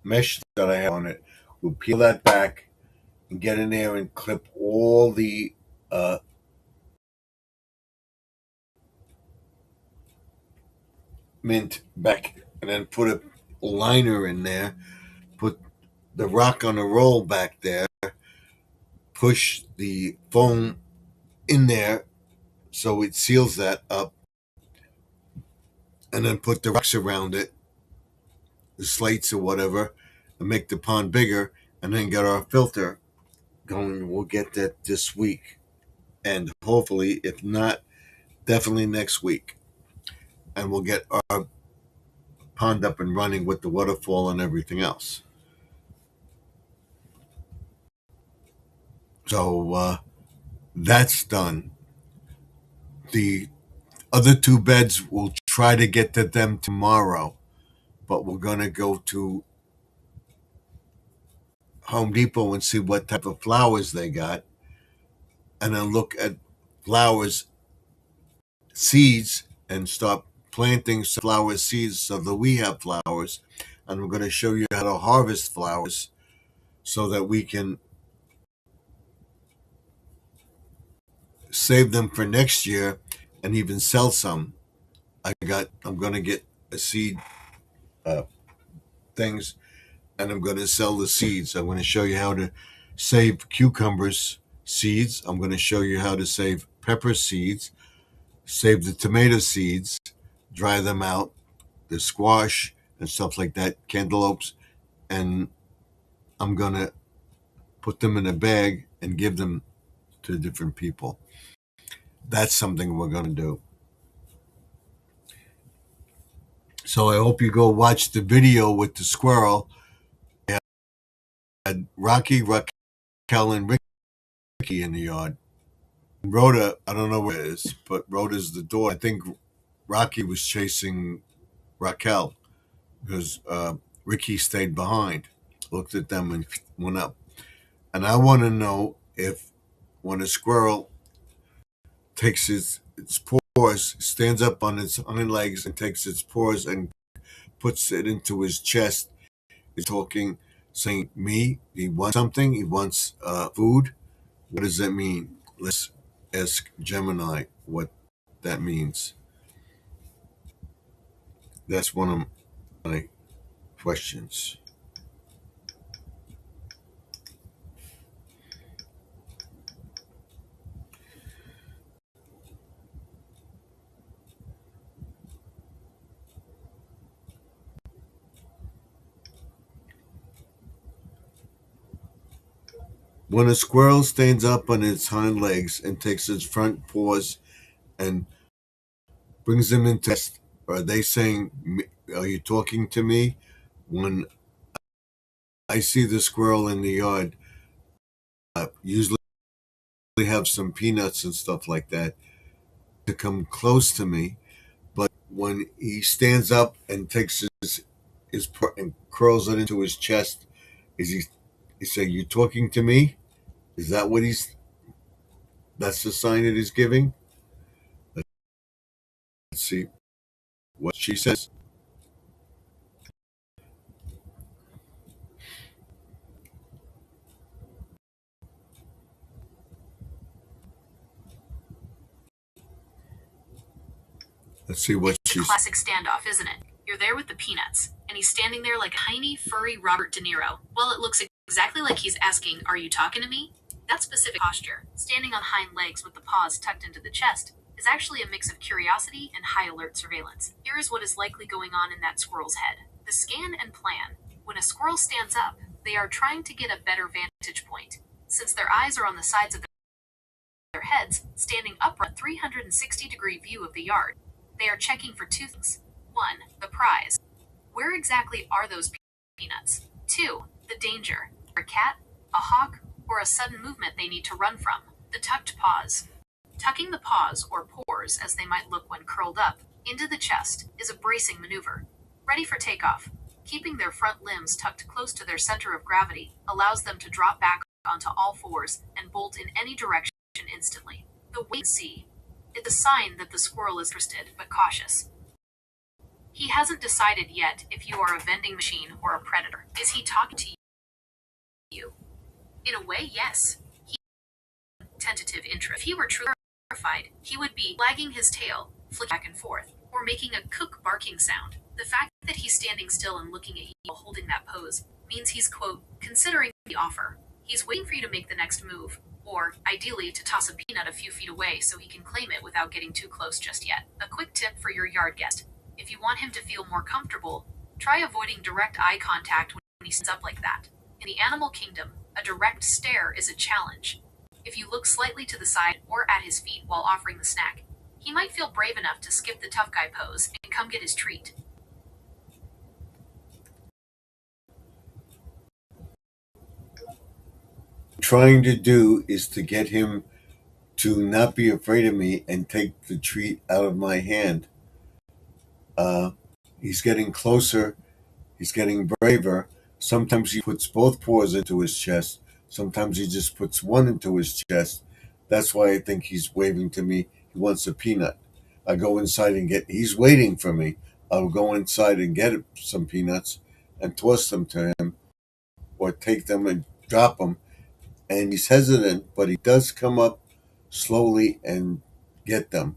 mesh that I have on it. We'll peel that back and get in there and clip all the mint back and then put a liner in there, put the rock on a roll back there, push the foam in there so it seals that up, and then put the rocks around it, the slates or whatever, and make the pond bigger, and then get our filter going. We'll get that this week, and hopefully, if not, definitely next week, and we'll get our pond up and running with the waterfall and everything else. So that's done. The other two beds, we'll try to get to them tomorrow, but we're going to go to Home Depot and see what type of flowers they got, and then look at flowers seeds and start planting flower seeds so that we have flowers. And I'm going to show you how to harvest flowers so that we can save them for next year and even sell some. I'm going to get a seed uh, things, and I'm going to sell the seeds. I'm going to show you how to save cucumbers seeds. I'm going to show you how to save pepper seeds, save the tomato seeds, dry them out, the squash and stuff like that, cantaloupes, and I'm going to put them in a bag and give them to different people. That's something we're going to do. So I hope you go watch the video with the squirrel. I had Rocky, Raquel, and Ricky in the yard. Rhoda, I don't know where it is, but Rhoda's the door. I think Rocky was chasing Raquel because Ricky stayed behind, looked at them, and went up. And I want to know if when a squirrel takes its paws, stands up on its hind legs and takes its paws and puts it into his chest, is talking, saying, me, he wants something, he wants food. What does that mean? Let's ask Gemini what that means. That's one of my questions. When a squirrel stands up on its hind legs and takes its front paws and brings them into test, are they saying, are you talking to me? When I see the squirrel in the yard, usually have some peanuts and stuff like that to come close to me. But when he stands up and takes his and curls it into his chest, is he saying, you talking to me? Is that what that's the sign that he's giving? Let's see what she says. Let's see what she's. Classic standoff, isn't it? You're there with the peanuts, and he's standing there like a tiny, furry Robert De Niro. Well, it looks exactly like he's asking, are you talking to me? That specific posture, standing on hind legs with the paws tucked into the chest, is actually a mix of curiosity and high alert surveillance. Here is what is likely going on in that squirrel's head. The scan and plan. When a squirrel stands up, they are trying to get a better vantage point. Since their eyes are on the sides of their heads, standing upright, 360-degree view of the yard. They are checking for two things. 1. The prize. Where exactly are those peanuts? 2. The danger. A cat, a hawk, or a sudden movement they need to run from. The tucked paws. Tucking the paws, or paws as they might look when curled up, into the chest is a bracing maneuver. Ready for takeoff. Keeping their front limbs tucked close to their center of gravity allows them to drop back onto all fours and bolt in any direction instantly. The wait and see. It's a sign that the squirrel is interested but cautious. He hasn't decided yet if you are a vending machine or a predator. Is he talking to you? In a way, yes. Tentative interest. If he were truly terrified, he would be wagging his tail, flicking back and forth, or making a cook barking sound. The fact that he's standing still and looking at you while holding that pose means he's, quote, considering the offer. He's waiting for you to make the next move, or, ideally, to toss a peanut a few feet away so he can claim it without getting too close just yet. A quick tip for your yard guest. If you want him to feel more comfortable, try avoiding direct eye contact when he stands up like that. In the animal kingdom, a direct stare is a challenge. If you look slightly to the side or at his feet while offering the snack, he might feel brave enough to skip the tough guy pose and come get his treat. Trying to do is to get him to not be afraid of me and take the treat out of my hand. He's getting closer. He's getting braver. Sometimes he puts both paws into his chest. Sometimes he just puts one into his chest. That's why I think he's waving to me. He wants a peanut. I go inside and he's waiting for me. I'll go inside and get some peanuts and toss them to him or take them and drop them. And he's hesitant, but he does come up slowly and get them.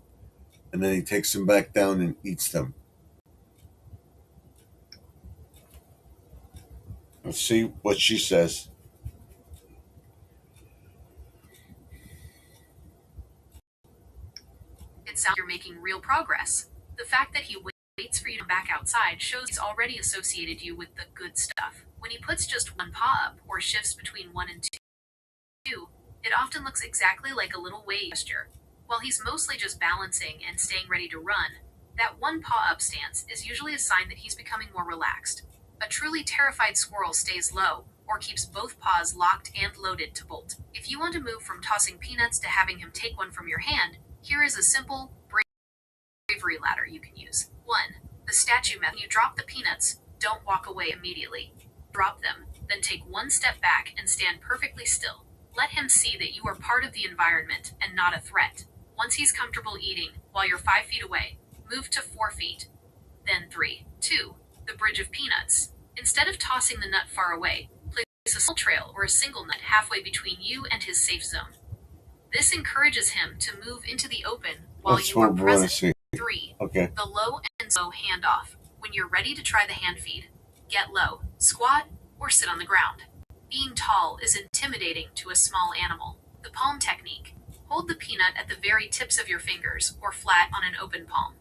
And then he takes them back down and eats them. Let's see what she says. It sounds like you're making real progress. The fact that he waits for you to come back outside shows he's already associated you with the good stuff. When he puts just one paw up or shifts between 1 and 2, it often looks exactly like a little wave gesture. While he's mostly just balancing and staying ready to run, that one paw up stance is usually a sign that he's becoming more relaxed. A truly terrified squirrel stays low or keeps both paws locked and loaded to bolt. If you want to move from tossing peanuts to having him take one from your hand, here is a simple bravery ladder you can use. 1. The statue method. When you drop the peanuts, don't walk away immediately. Drop them, then take one step back and stand perfectly still. Let him see that you are part of the environment and not a threat. Once he's comfortable eating, while you're 5 feet away, move to 4 feet. Then 3. 2. The bridge of peanuts. Instead of tossing the nut far away, place a small trail or a single nut halfway between you and his safe zone. This encourages him to move into the open while That's you are what we want to present. see. 3. Okay. The low and slow handoff. When you're ready to try the hand feed, get low, squat, or sit on the ground. Being tall is intimidating to a small animal. The palm technique. Hold the peanut at the very tips of your fingers or flat on an open palm.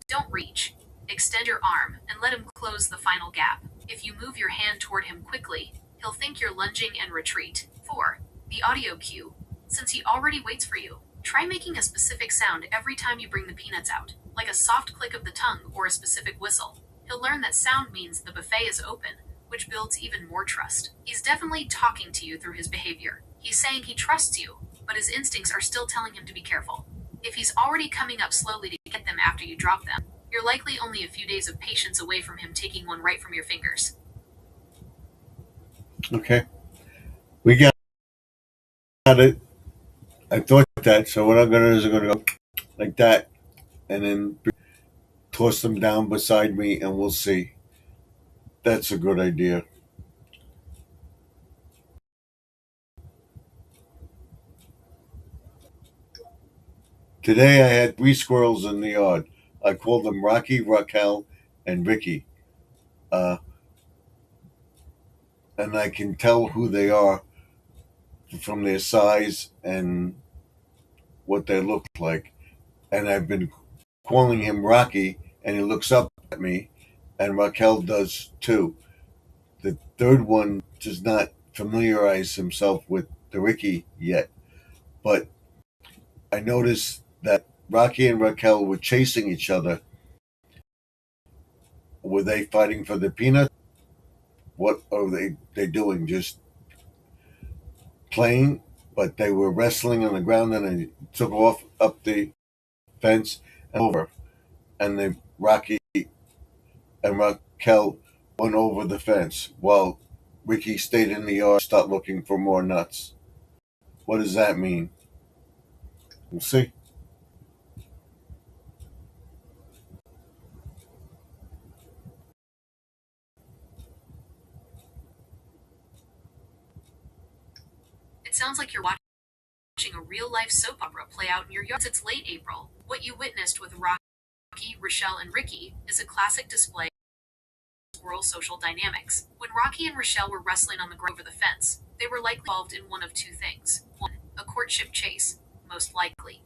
Don't reach. Extend your arm and let him close the final gap. If you move your hand toward him quickly, he'll think you're lunging and retreat. 4. The audio cue. Since he already waits for you, try making a specific sound every time you bring the peanuts out, like a soft click of the tongue or a specific whistle. He'll learn that sound means the buffet is open, which builds even more trust. He's definitely talking to you through his behavior. He's saying he trusts you, but his instincts are still telling him to be careful. If he's already coming up slowly to get them after you drop them, you're likely only a few days of patience away from him taking one right from your fingers. Okay. We got it. I thought that. So what I'm going to do is I'm going to go like that and then toss them down beside me and we'll see. That's a good idea. Today I had 3 squirrels in the yard. I called them Rocky, Raquel, and Ricky. And I can tell who they are from their size and what they look like. And I've been calling him Rocky, and he looks up at me, and Raquel does too. The third one does not familiarize himself with the Ricky yet, but I noticed that Rocky and Raquel were chasing each other. Were they fighting for the peanut? What are they doing? Just playing? But they were wrestling on the ground and they took off up the fence and over. And then Rocky and Raquel went over the fence while Ricky stayed in the yard, started looking for more nuts. What does that mean? We'll see. It sounds like you're watching a real-life soap opera play out in your yard. It's late April. What you witnessed with Rocky, Rochelle, and Ricky is a classic display of squirrel social dynamics. When Rocky and Rochelle were wrestling on the ground over the fence, they were likely involved in one of two things. 1. A courtship chase, most likely.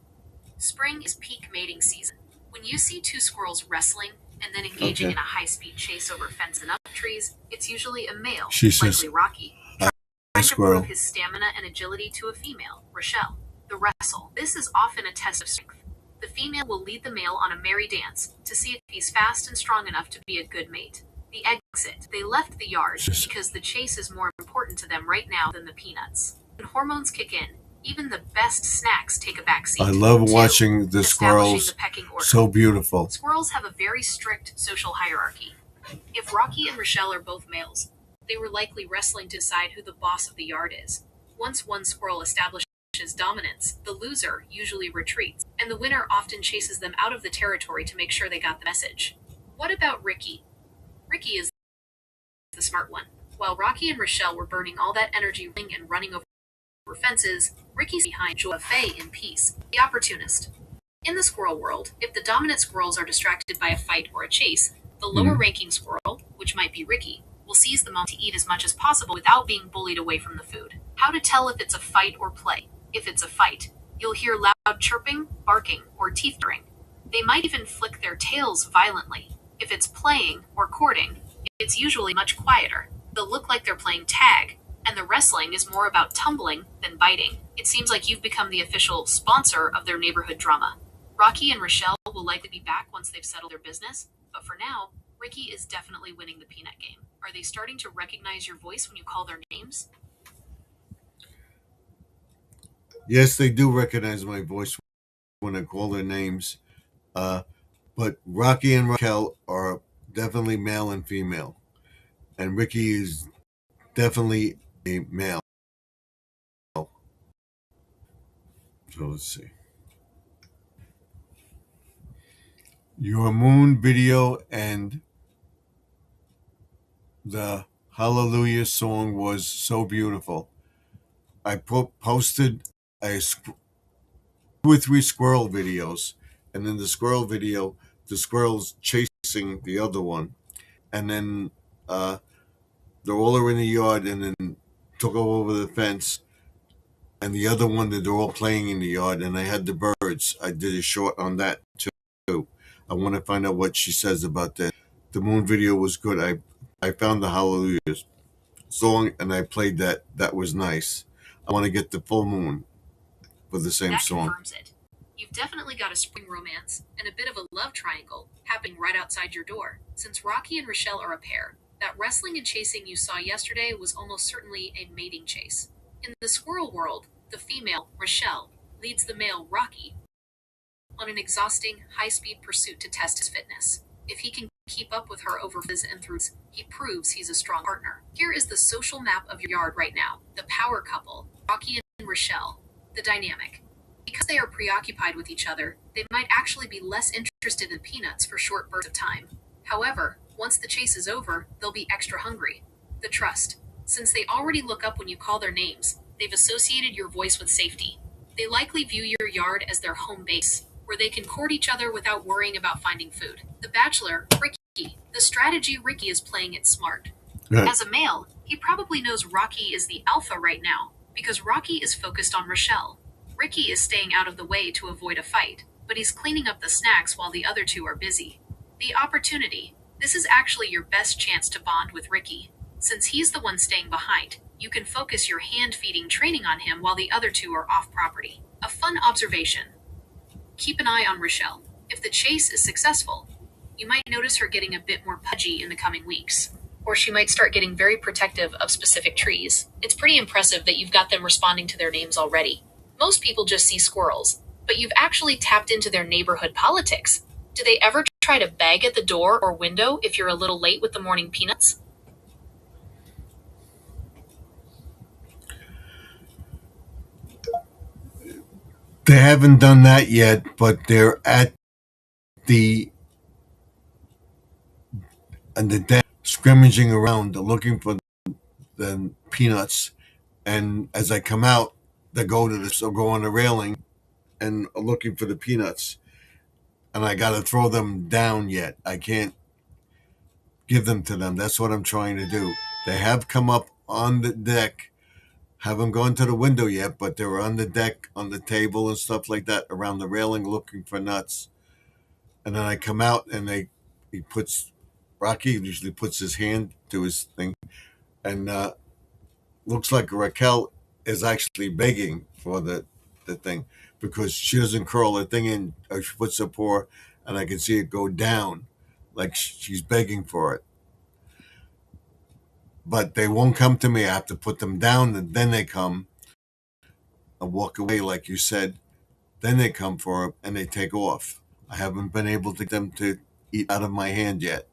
Spring is peak mating season. When you see two squirrels wrestling and then engaging Okay. in a high-speed chase over fence and up trees, it's usually a male, She says, likely Rocky, "Hi, trying to squirrel." prove his stamina and agility to a female, Rochelle. The wrestle. This is often a test of strength. The female will lead the male on a merry dance to see if he's fast and strong enough to be a good mate. The exit. They left the yard because the chase is more important to them right now than the peanuts. When hormones kick in, even the best snacks take a backseat. I love 2. watching the Establishing squirrels. the pecking order. So beautiful. Squirrels have a very strict social hierarchy. If Rocky and Rochelle are both males, they were likely wrestling to decide who the boss of the yard is. Once one squirrel established dominance, the loser usually retreats, and the winner often chases them out of the territory to make sure they got the message. What about Ricky? Ricky is the smart one. While Rocky and Rochelle were burning all that energy and running over fences, Ricky's behind Joy Faye in peace, the opportunist. In the squirrel world, if the dominant squirrels are distracted by a fight or a chase, the lower ranking squirrel, which might be Ricky, will seize the moment to eat as much as possible without being bullied away from the food. How to tell if it's a fight or play? If it's a fight, you'll hear loud chirping, barking, or teeth chattering. They might even flick their tails violently. If it's playing or courting, it's usually much quieter. They'll look like they're playing tag, and the wrestling is more about tumbling than biting. It seems like you've become the official sponsor of their neighborhood drama. Rocky and Rochelle will likely be back once they've settled their business, but for now, Ricky is definitely winning the peanut game. Are they starting to recognize your voice when you call their names? Yes, they do recognize my voice when I call their names. But Rocky and Raquel are definitely male and female. And Ricky is definitely a male. So let's see. Your moon video and the Hallelujah song was so beautiful. I posted a 2 or 3 squirrel videos, and in the squirrel video, the squirrel's chasing the other one, and then they're all in the yard, and then took over the fence, and the other one that they're all playing in the yard, and I had the birds. I did a short on that too. I want to find out what she says about that. The moon video was good. I found the Hallelujah song and I played that. That was nice. I want to get the full moon for the same That song. confirms it. You've definitely got a spring romance and a bit of a love triangle happening right outside your door. Since Rocky and Rochelle are a pair, that wrestling and chasing you saw yesterday was almost certainly a mating chase. In the squirrel world, the female, Rochelle, leads the male, Rocky, on an exhausting, high-speed pursuit to test his fitness. If he can keep up with her over fizz and throughs, he proves he's a strong partner. Here is the social map of your yard right now. The power couple, Rocky and Rochelle. The dynamic. Because they are preoccupied with each other, they might actually be less interested in peanuts for short bursts of time. However, once the chase is over, they'll be extra hungry. The trust. Since they already look up when you call their names, they've associated your voice with safety. They likely view your yard as their home base, where they can court each other without worrying about finding food. The bachelor, Ricky. The strategy Ricky is playing it smart. Right. As a male, he probably knows Rocky is the alpha right now, because Rocky is focused on Rochelle. Ricky is staying out of the way to avoid a fight, but he's cleaning up the snacks while the other two are busy. The opportunity. This is actually your best chance to bond with Ricky. Since he's the one staying behind, you can focus your hand-feeding training on him while the other two are off property. A fun observation. Keep an eye on Rochelle. If the chase is successful, you might notice her getting a bit more pudgy in the coming weeks. Or she might start getting very protective of specific trees. It's pretty impressive that you've got them responding to their names already. Most people just see squirrels, but you've actually tapped into their neighborhood politics. Do they ever try to bag at the door or window if you're a little late with the morning peanuts? They haven't done that yet, but they're at the deck scrimmaging around looking for the peanuts. And as I come out, they go on the railing and are looking for the peanuts. And I got to throw them down yet. I can't give them to them. That's what I'm trying to do. They have come up on the deck. Haven't gone to the window yet, but they're on the deck, on the table and stuff like that, around the railing looking for nuts. And then I come out and Rocky usually puts his hand to his thing, and looks like Raquel is actually begging for the thing, because she doesn't curl her thing in, or she puts her paw, and I can see it go down, like she's begging for it. But they won't come to me. I have to put them down, and then they come and walk away, like you said. Then they come for it, and they take off. I haven't been able to get them to eat out of my hand yet.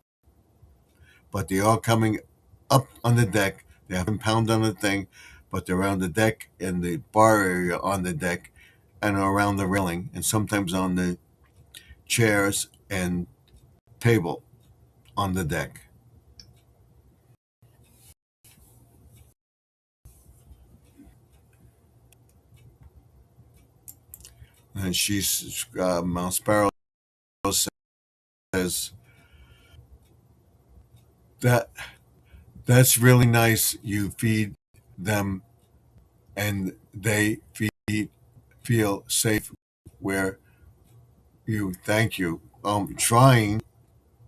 But they are coming up on the deck. They haven't pounded on the thing, but they're around the deck and the bar area on the deck and around the railing and sometimes on the chairs and table on the deck. And Mount Sparrow says that that's really nice. You feed them and they feel safe where you thank you. Trying.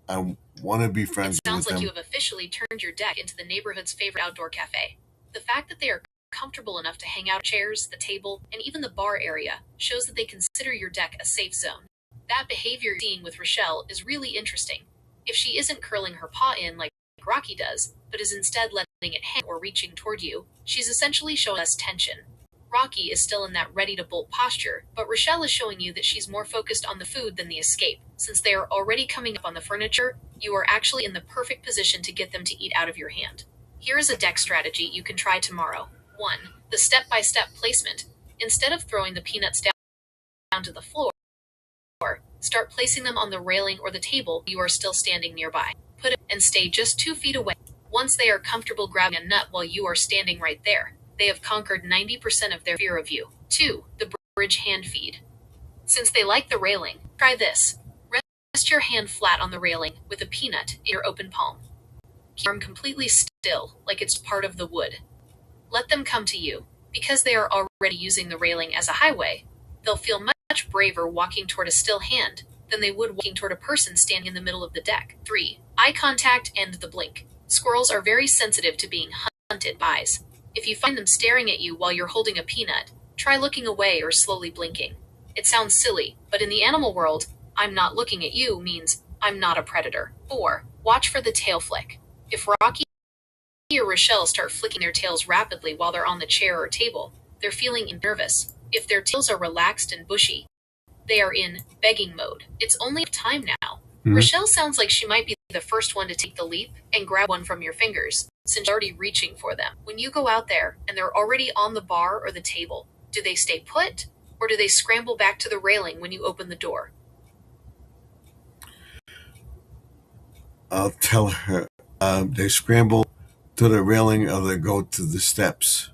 I want to be friends It sounds with like them. you have officially turned your deck into the neighborhood's favorite outdoor cafe. The fact that they are comfortable enough to hang out on chairs, the table, and even the bar area shows that they consider your deck a safe zone. That behavior you're seeing with Rochelle is really interesting. If she isn't curling her paw in like Rocky does, but is instead letting it hang or reaching toward you, she's essentially showing us tension. Rocky is still in that ready to bolt posture, but Rochelle is showing you that she's more focused on the food than the escape. Since they are already coming up on the furniture, you are actually in the perfect position to get them to eat out of your hand. Here is a deck strategy you can try tomorrow. 1. The step-by-step placement. Instead of throwing the peanuts down to the floor, start placing them on the railing or the table you are still standing nearby. Put it and stay just 2 feet away. Once they are comfortable grabbing a nut while you are standing right there, they have conquered 90% of their fear of you. 2. The bridge hand feed. Since they like the railing, try this. Rest your hand flat on the railing with a peanut in your open palm. Keep your arm completely still, like it's part of the wood. Let them come to you. Because they are already using the railing as a highway, they'll feel much braver walking toward a still hand than they would walking toward a person standing in the middle of the deck. 3. Eye contact and the blink. Squirrels are very sensitive to being hunted by eyes. If you find them staring at you while you're holding a peanut, try looking away or slowly blinking. It sounds silly, but in the animal world, I'm not looking at you means I'm not a predator. 4. Watch for the tail flick. If Rocky or Rochelle start flicking their tails rapidly while they're on the chair or table, they're feeling nervous. If their tails are relaxed and bushy, they are in begging mode. It's only time now. Rochelle sounds like she might be the first one to take the leap and grab one from your fingers, since you're already reaching for them. When you go out there and they're already on the bar or the table, do they stay put, or do they scramble back to the railing when you open the door? I'll tell her they scramble to the railing or they go to the steps.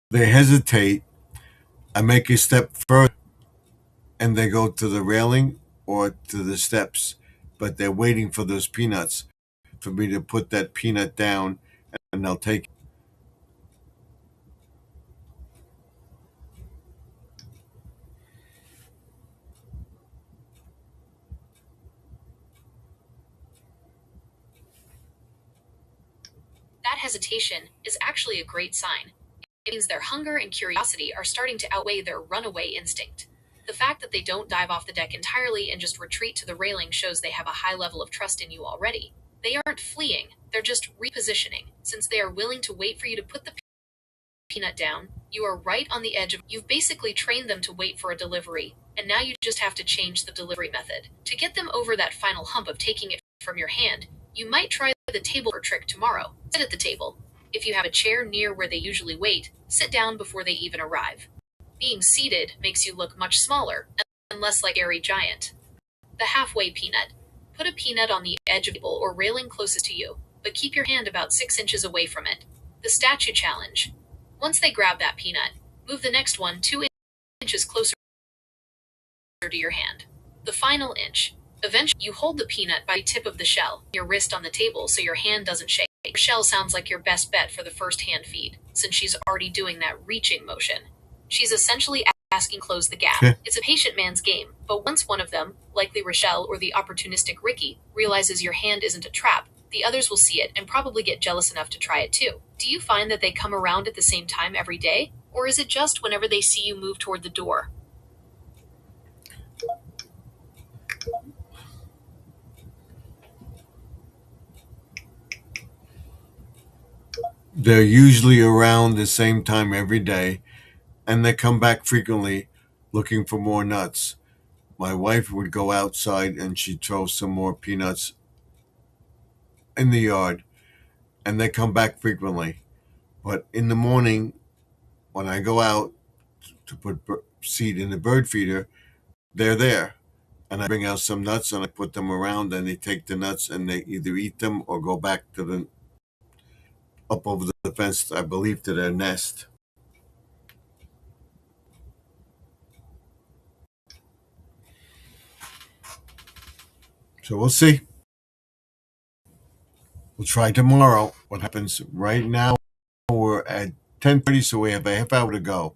They hesitate. I make a step further and they go to the railing or to the steps, but they're waiting for those peanuts for me to put that peanut down and they'll take it. That hesitation is actually a great sign. It means their hunger and curiosity are starting to outweigh their runaway instinct. The fact that they don't dive off the deck entirely and just retreat to the railing shows they have a high level of trust in you already. They aren't fleeing, they're just repositioning. Since they are willing to wait for you to put the peanut down, you are right on the edge of. You've basically trained them to wait for a delivery, and now you just have to change the delivery method. To get them over that final hump of taking it from your hand, you might try the table trick tomorrow. Sit at the table. If you have a chair near where they usually wait, sit down before they even arrive. Being seated makes you look much smaller and less like a scary giant. The halfway peanut. Put a peanut on the edge of the table or railing closest to you, but keep your hand about 6 inches away from it. The statue challenge. Once they grab that peanut, move the next one 2 inches closer to your hand. The final inch. Eventually, you hold the peanut by the tip of the shell, your wrist on the table so your hand doesn't shake. Your shell sounds like your best bet for the first hand feed, since she's already doing that reaching motion. She's essentially asking close the gap. It's a patient man's game, but once one of them, likely Rochelle or the opportunistic Ricky, realizes your hand isn't a trap, the others will see it and probably get jealous enough to try it too. Do you find that they come around at the same time every day, or is it just whenever they see you move toward the door? They're usually around the same time every day, and they come back frequently looking for more nuts. My wife would go outside and she'd throw some more peanuts in the yard, and they come back frequently. But in the morning, when I go out to put seed in the bird feeder, they're there. And I bring out some nuts and I put them around, and they take the nuts and they either eat them or go back to the up over the fence, I believe, to their nest. So we'll see. We'll try tomorrow. What happens right now? We're at 10:30, so we have a half hour to go.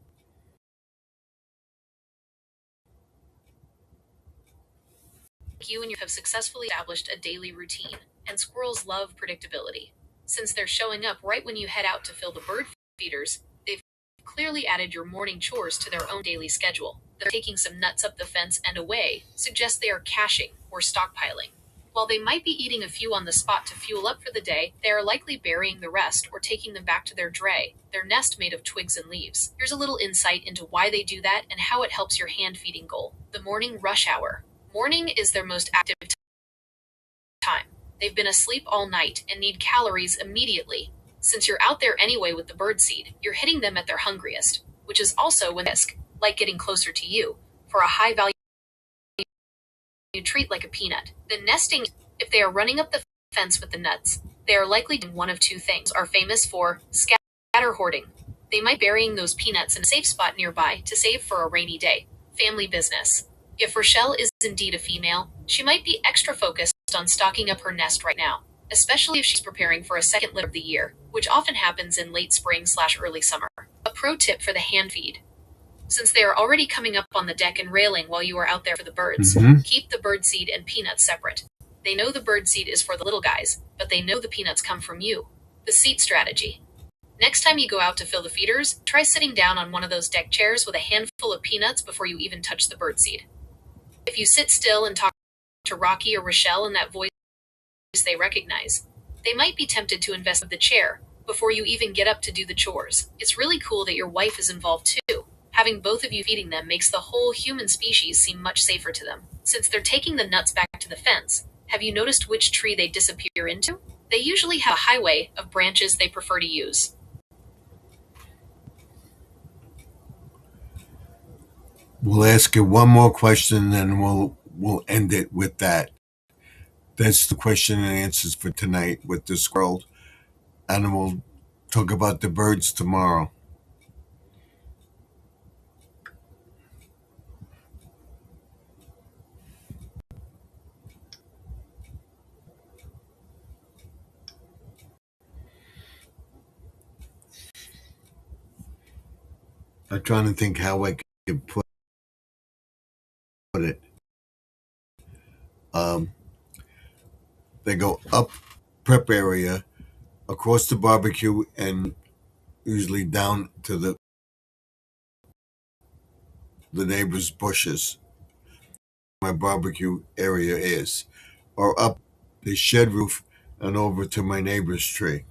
You and you have successfully established a daily routine, and squirrels love predictability. Since they're showing up right when you head out to fill the bird feeders, they've clearly added your morning chores to their own daily schedule. They're taking some nuts up the fence and away suggests they are caching or stockpiling. While they might be eating a few on the spot to fuel up for the day, they are likely burying the rest or taking them back to their dray, their nest made of twigs and leaves. Here's a little insight into why they do that and how it helps your hand feeding goal. The morning rush hour. Morning is their most active time. They've been asleep all night and need calories immediately. Since you're out there anyway with the birdseed, you're hitting them at their hungriest, which is also when risk, like getting closer to you, for a high value treat like a peanut. The nesting, if they are running up the fence with the nuts, they are likely doing one of two things, are famous for scatter hoarding. They might be burying those peanuts in a safe spot nearby to save for a rainy day. Family business. If Rochelle is indeed a female, she might be extra focused on stocking up her nest right now, especially if she's preparing for a second litter of the year, which often happens in late spring/early summer. A pro tip for the hand feed. Since they are already coming up on the deck and railing while you are out there for the birds, keep the birdseed and peanuts separate. They know the birdseed is for the little guys, but they know the peanuts come from you. The seat strategy. Next time you go out to fill the feeders, try sitting down on one of those deck chairs with a handful of peanuts before you even touch the birdseed. If you sit still and talk to Rocky or Rochelle in that voice they recognize, they might be tempted to invest in the chair before you even get up to do the chores. It's really cool that your wife is involved too. Having both of you feeding them makes the whole human species seem much safer to them. Since they're taking the nuts back to the fence, have you noticed which tree they disappear into? They usually have a highway of branches they prefer to use. We'll ask you one more question, and we'll end it with that. That's the question and answers for tonight with the squirrel, and we'll talk about the birds tomorrow. I'm trying to think how I can put it. Um, they go up prep area, across the barbecue, and usually down to the neighbor's bushes. My barbecue area is, or up the shed roof and over to my neighbor's tree.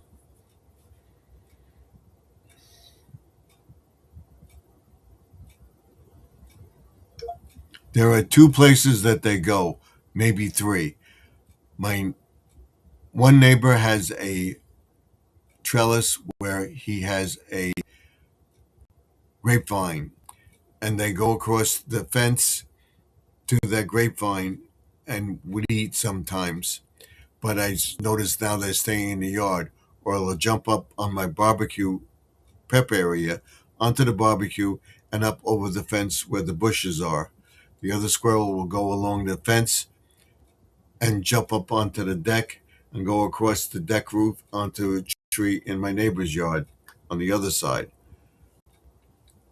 There are two places that they go, maybe three. My one neighbor has a trellis where he has a grapevine, and they go across the fence to that grapevine and would eat sometimes. But I noticed now they're staying in the yard, or they'll jump up on my barbecue prep area onto the barbecue and up over the fence where the bushes are. The other squirrel will go along the fence and jump up onto the deck and go across the deck roof onto a tree in my neighbor's yard on the other side.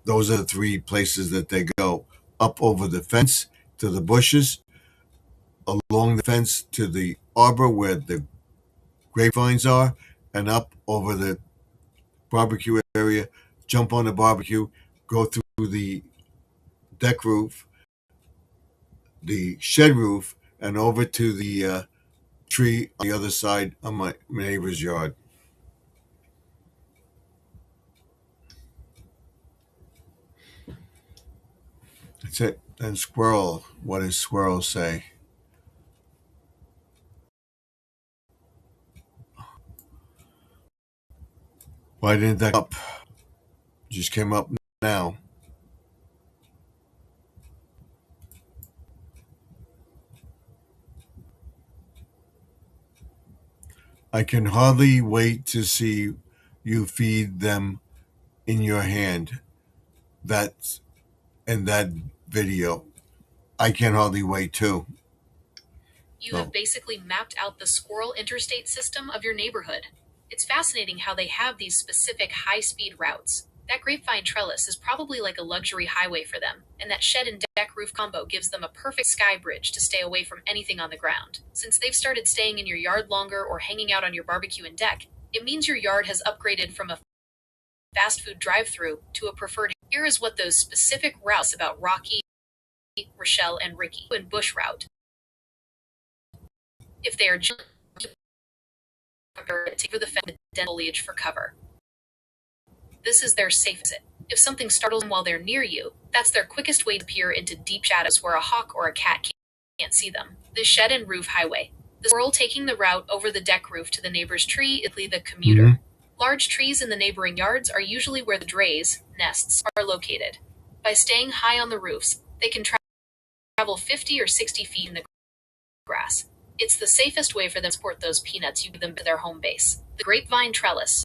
Those are the three places that they go: up over the fence to the bushes, along the fence to the arbor where the grapevines are, and up over the barbecue area, jump on the barbecue, go through the deck roof, the shed roof, and over to the tree on the other side of my neighbor's yard. That's it. Then squirrel. What does squirrel say? Why didn't that come up? Just came up now. I can hardly wait to see you feed them in your hand. That's in that video. I can hardly wait too. You have basically mapped out the squirrel interstate system of your neighborhood. It's fascinating how they have these specific high speed routes. That grapevine trellis is probably like a luxury highway for them, and that shed and deck roof combo gives them a perfect sky bridge to stay away from anything on the ground. Since they've started staying in your yard longer or hanging out on your barbecue and deck, it means your yard has upgraded from a fast food drive through to a preferred. Here is what those specific routes about Rocky, Rochelle, and Ricky and Bush route. If they are for the foliage for cover. This is their safe exit. If something startles them while they're near you, that's their quickest way to peer into deep shadows where a hawk or a cat can't see them. The shed and roof highway. The squirrel taking the route over the deck roof to the neighbor's tree is the commuter. Mm-hmm. Large trees in the neighboring yards are usually where the drays' nests are located. By staying high on the roofs, they can travel 50 or 60 feet in the grass. It's the safest way for them to support those peanuts you give them to their home base. The grapevine trellis.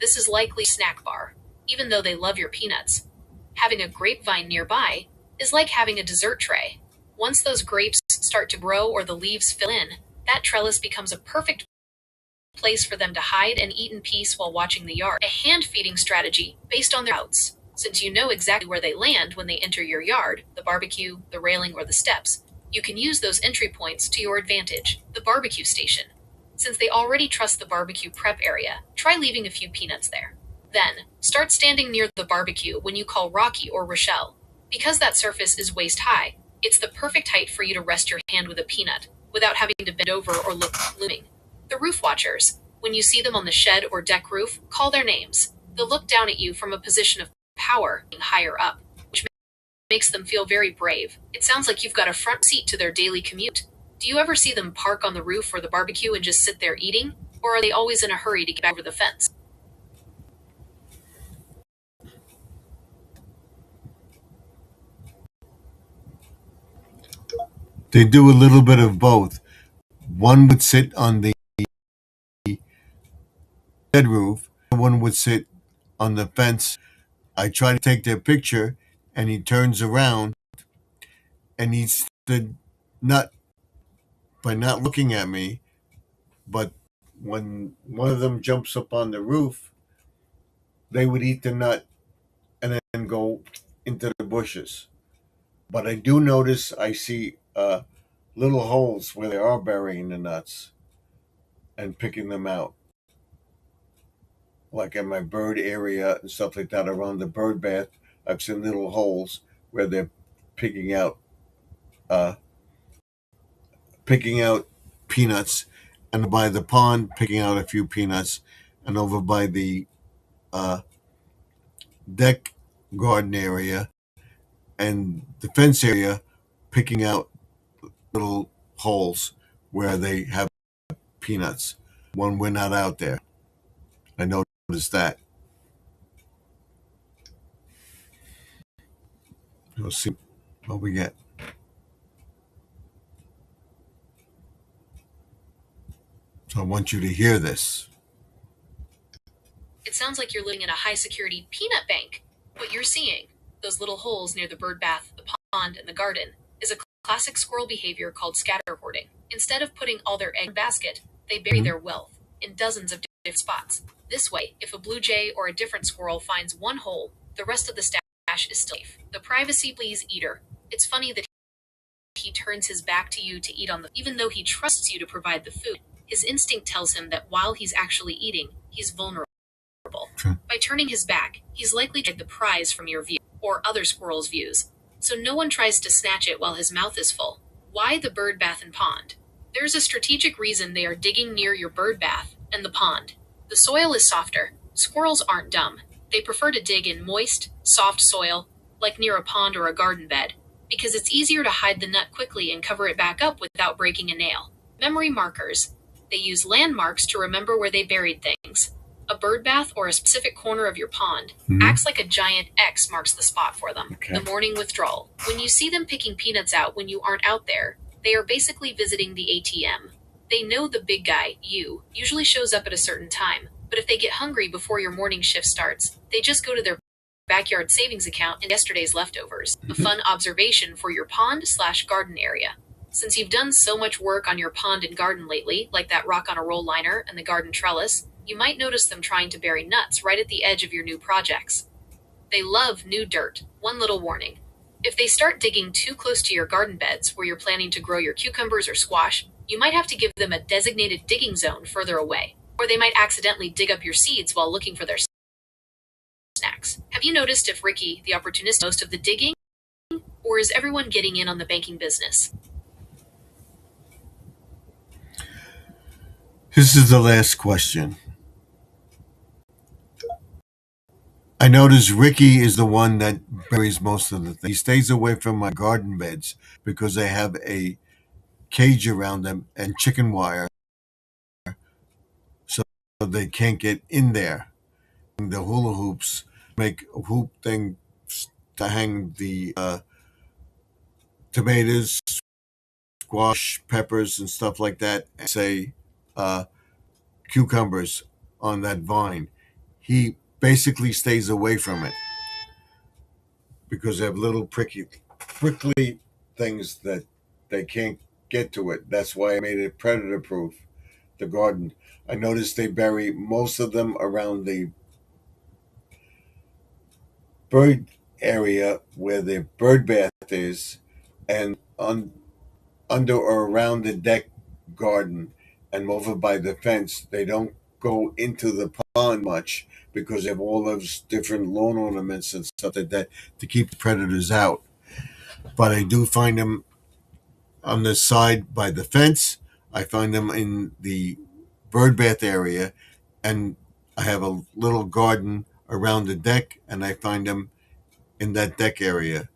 This is likely a snack bar, even though they love your peanuts. Having a grapevine nearby is like having a dessert tray. Once those grapes start to grow or the leaves fill in, that trellis becomes a perfect place for them to hide and eat in peace while watching the yard. A hand-feeding strategy based on their routes. Since you know exactly where they land when they enter your yard, the barbecue, the railing, or the steps, you can use those entry points to your advantage. The barbecue station. Since they already trust the barbecue prep area, try leaving a few peanuts there. Then, start standing near the barbecue when you call Rocky or Rochelle. Because that surface is waist high, it's the perfect height for you to rest your hand with a peanut, without having to bend over or look looming. The roof watchers. When you see them on the shed or deck roof, call their names. They'll look down at you from a position of power, higher up, which makes them feel very brave. It sounds like you've got a front seat to their daily commute. Do you ever see them park on the roof or the barbecue and just sit there eating? Or are they always in a hurry to get over the fence? They do a little bit of both. One would sit on the shed roof, one would sit on the fence. I try to take their picture, and he turns around, and he's not by not looking at me, but when one of them jumps up on the roof, they would eat the nut and then go into the bushes. But I do notice I see little holes where they are burying the nuts and picking them out. Like in my bird area and stuff like that around the bird bath, I've seen little holes where they're picking out uh, peanuts, and by the pond picking out a few peanuts, and over by the uh, deck garden area and the fence area picking out little holes where they have peanuts when we're not out there. I noticed that. We'll see what we get. So I want you to hear this. It sounds like you're living in a high-security peanut bank. What you're seeing, those little holes near the bird bath, the pond, and the garden, is a classic squirrel behavior called scatter hoarding. Instead of putting all their eggs in a basket, they bury their wealth in dozens of different spots. This way, if a blue jay or a different squirrel finds one hole, the rest of the stash is still safe. The privacy please eater. It's funny that he turns his back to you to eat on the even though he trusts you to provide the food. His instinct tells him that while he's actually eating, he's vulnerable. By turning his back, he's likely to take the prize from your view, or other squirrels' views. So no one tries to snatch it while his mouth is full. Why the bird bath and pond? There's a strategic reason they are digging near your bird bath and the pond. The soil is softer. Squirrels aren't dumb. They prefer to dig in moist, soft soil, like near a pond or a garden bed, because it's easier to hide the nut quickly and cover it back up without breaking a nail. Memory markers. They use landmarks to remember where they buried things. A bird bath or a specific corner of your pond acts like a giant X marks the spot for them. Okay. The morning withdrawal. When you see them picking peanuts out when you aren't out there, they are basically visiting the ATM. They know the big guy, you, usually shows up at a certain time, but if they get hungry before your morning shift starts, they just go to their backyard savings account and yesterday's leftovers. A fun observation for your pond/garden area. Since you've done so much work on your pond and garden lately, like that rock on a roll liner and the garden trellis, you might notice them trying to bury nuts right at the edge of your new projects. They love new dirt. One little warning. If they start digging too close to your garden beds where you're planning to grow your cucumbers or squash, you might have to give them a designated digging zone further away, or they might accidentally dig up your seeds while looking for their snacks. Have you noticed if Ricky, the opportunist, does most of the digging, or is everyone getting in on the banking business? This is the last question. I notice Ricky is the one that buries most of the things. He stays away from my garden beds because they have a cage around them and chicken wire, so they can't get in there. The hula hoops make a hoop thing to hang the tomatoes, squash, peppers, and stuff like that, and say cucumbers on that vine. He basically stays away from it because they have little prickly things that they can't get to it. That's why I made it predator proof, the garden. I noticed they bury most of them around the bird area where the bird bath is, and under or around the deck garden and over by the fence. They don't go into the pond much because they have all those different lawn ornaments and stuff like that to keep the predators out. But I do find them on the side by the fence. I find them in the bird bath area, and I have a little garden around the deck, and I find them in that deck area.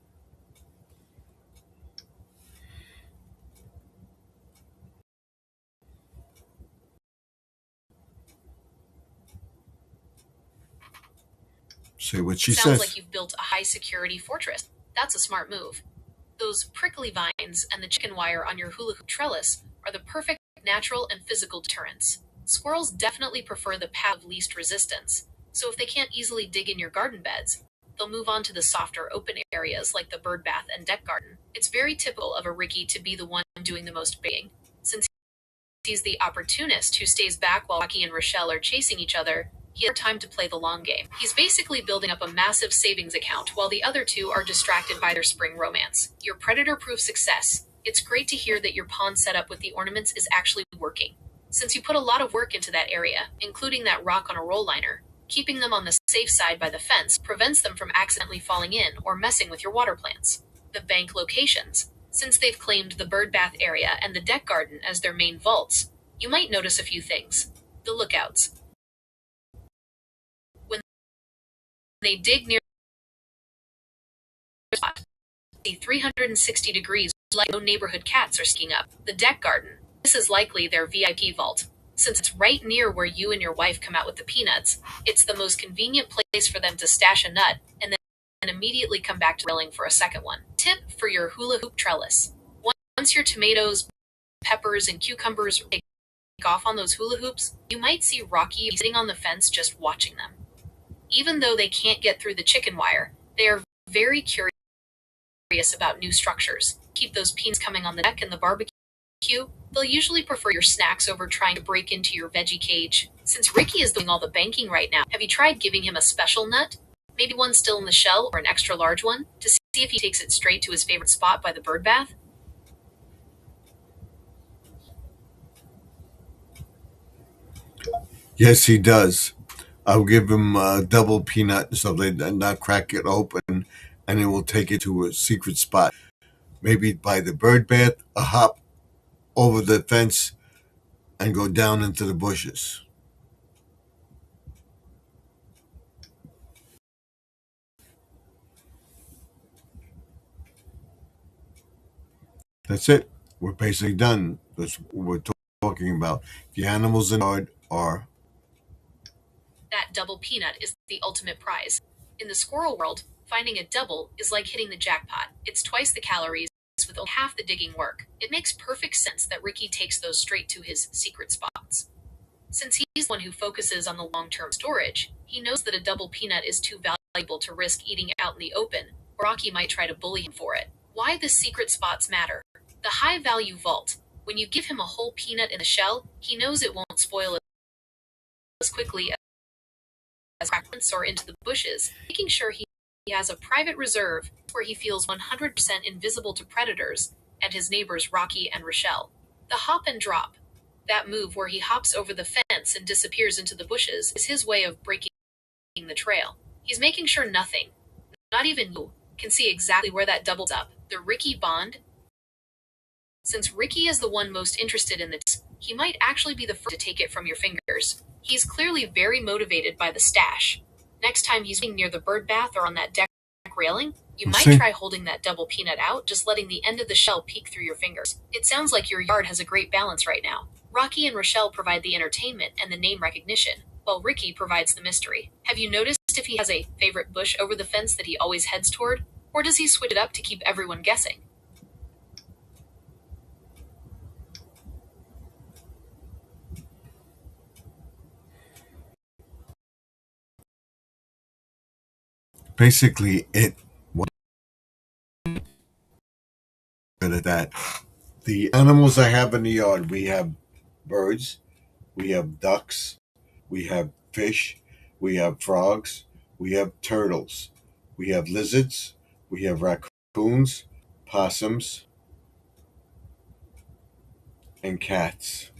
See what she Sounds says. like you've built a high security fortress. That's a smart move. Those prickly vines and the chicken wire on your hula hoop trellis are the perfect natural and physical deterrents. Squirrels definitely prefer the path of least resistance, so if they can't easily dig in your garden beds, they'll move on to the softer open areas like the bird bath and deck garden. It's very typical of a Ricky to be the one doing the most baiting. Since he's the opportunist who stays back while Rocky and Rochelle are chasing each other, he has time to play the long game. He's basically building up a massive savings account while the other two are distracted by their spring romance. Your predator-proof success. It's great to hear that your pond setup with the ornaments is actually working. Since you put a lot of work into that area, including that rock on a roll liner, keeping them on the safe side by the fence prevents them from accidentally falling in or messing with your water plants. The bank locations. Since they've claimed the bird bath area and the deck garden as their main vaults, you might notice a few things. The lookouts. When they dig near the spot, see 360 degrees like no neighborhood cats are sneaking up. The deck garden. This is likely their VIP vault. Since it's right near where you and your wife come out with the peanuts, it's the most convenient place for them to stash a nut and then immediately come back to grilling for a second one. Tip for your hula hoop trellis. Once your tomatoes, peppers, and cucumbers take off on those hula hoops, you might see Rocky sitting on the fence just watching them. Even though they can't get through the chicken wire, they are very curious about new structures. Keep those peanuts coming on the deck and the barbecue. They'll usually prefer your snacks over trying to break into your veggie cage. Since Ricky is doing all the banking right now, have you tried giving him a special nut? Maybe one still in the shell or an extra large one, to see if he takes it straight to his favorite spot by the bird bath? Yes, he does. I'll give him a double peanut so they not crack it open, and it will take it to a secret spot. Maybe by the bird bath, a hop over the fence, and go down into the bushes. That's it. We're basically done. That's what we're talking about. The animals in the yard are That double peanut is the ultimate prize. In the squirrel world, finding a double is like hitting the jackpot. It's twice the calories with only half the digging work. It makes perfect sense that Ricky takes those straight to his secret spots. Since he's the one who focuses on the long term storage, he knows that a double peanut is too valuable to risk eating out in the open, or Rocky might try to bully him for it. Why the secret spots matter. The high value vault. When you give him a whole peanut in the shell, he knows it won't spoil as quickly as fragments or into the bushes, making sure he has a private reserve where he feels 100% invisible to predators and his neighbors Rocky and Rochelle. The hop and drop. That move where he hops over the fence and disappears into the bushes is his way of breaking the trail. He's making sure nothing, not even you, can see exactly where that doubles up. The Ricky bond. Since Ricky is the one most interested in this, he might actually be the first to take it from your fingers. He's clearly very motivated by the stash. Next time he's near the bird bath or on that deck railing, you might try holding that double peanut out, just letting the end of the shell peek through your fingers. It sounds like your yard has a great balance right now. Rocky and Rochelle provide the entertainment and the name recognition, while Ricky provides the mystery. Have you noticed if he has a favorite bush over the fence that he always heads toward? Or does he switch it up to keep everyone guessing? Basically, it was good at that. The animals I have in the yard, we have birds, we have ducks, we have fish, we have frogs, we have turtles, we have lizards, we have raccoons, possums, and cats,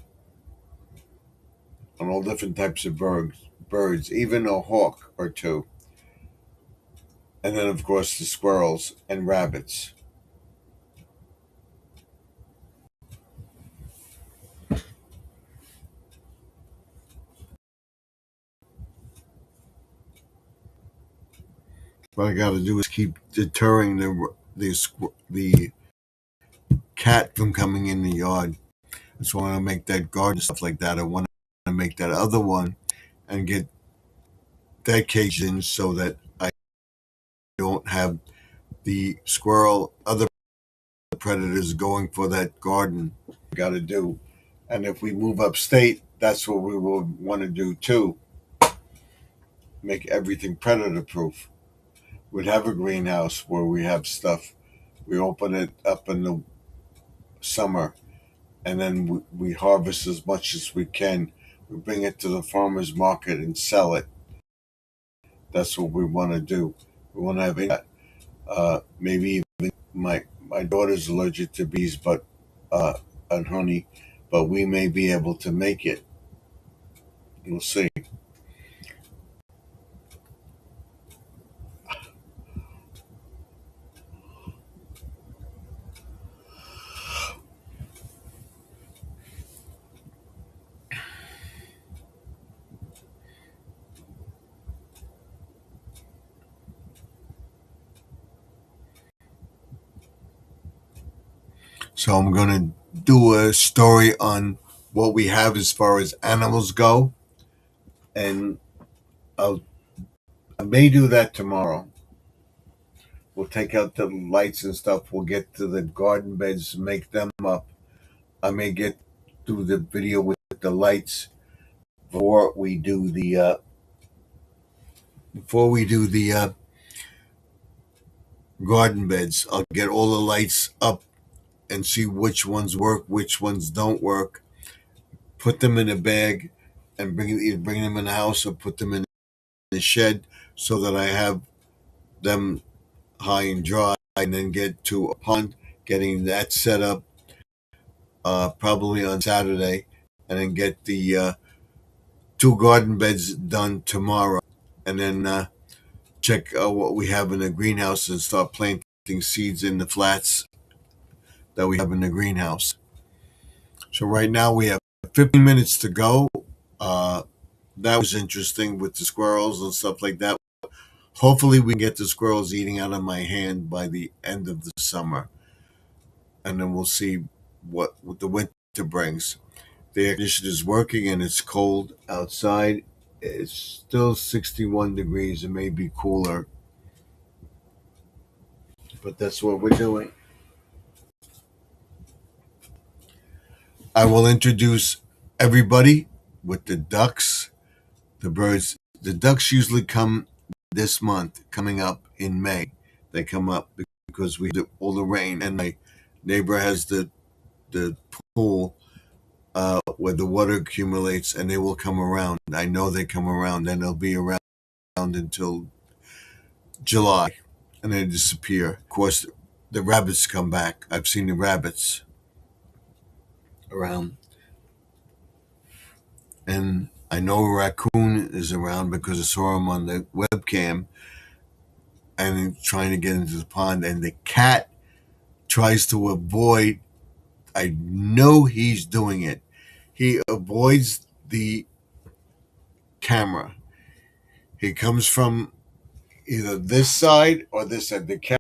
and all different types of birds, even a hawk or two. And then, of course, the squirrels and rabbits. What I got to do is keep deterring the cat from coming in the yard. That's why I want to make that garden stuff like that. I want to make that other one and get that caged in so that I don't have the squirrel, other predators going for that garden. Got to do. And if we move upstate, that's what we will want to do too. Make everything predator proof. We'd have a greenhouse where we have stuff. We open it up in the summer and then we harvest as much as we can. We bring it to the farmer's market and sell it. That's what we want to do. We want to have that. Maybe even my daughter's allergic to bees, but and honey, but we may be able to make it. We'll see. So I'm gonna do a story on what we have as far as animals go, and I'll I may do that tomorrow. We'll take out the lights and stuff. We'll get to the garden beds, make them up. I may get do the video with the lights before we do the garden beds. I'll get all the lights up and see which ones work, which ones don't work. Put them in a bag and either bring them in the house or put them in the shed so that I have them high and dry, and then get to a pond, getting that set up probably on Saturday, and then get the two garden beds done tomorrow, and then check what we have in the greenhouse and start planting seeds in the flats that we have in the greenhouse. So right now we have 15 minutes to go. Uh, that was interesting with the squirrels and stuff like that. Hopefully we can get the squirrels eating out of my hand by the end of the summer. And then we'll see what the winter brings. The air conditioner is working and it's cold outside. It's still 61 degrees. It may be cooler, but that's what we're doing. I will introduce everybody with the ducks, the birds. The ducks usually come this month, coming up in May. They come up because we have all the rain, and my neighbor has the pool where the water accumulates, and they will come around. I know they come around, and they'll be around until July, and they disappear. Of course, the rabbits come back. I've seen the rabbits around, and I know a raccoon is around because I saw him on the webcam and trying to get into the pond, and the cat tries to avoid. I know he's doing it. He avoids the camera. He comes from either this side or this side. The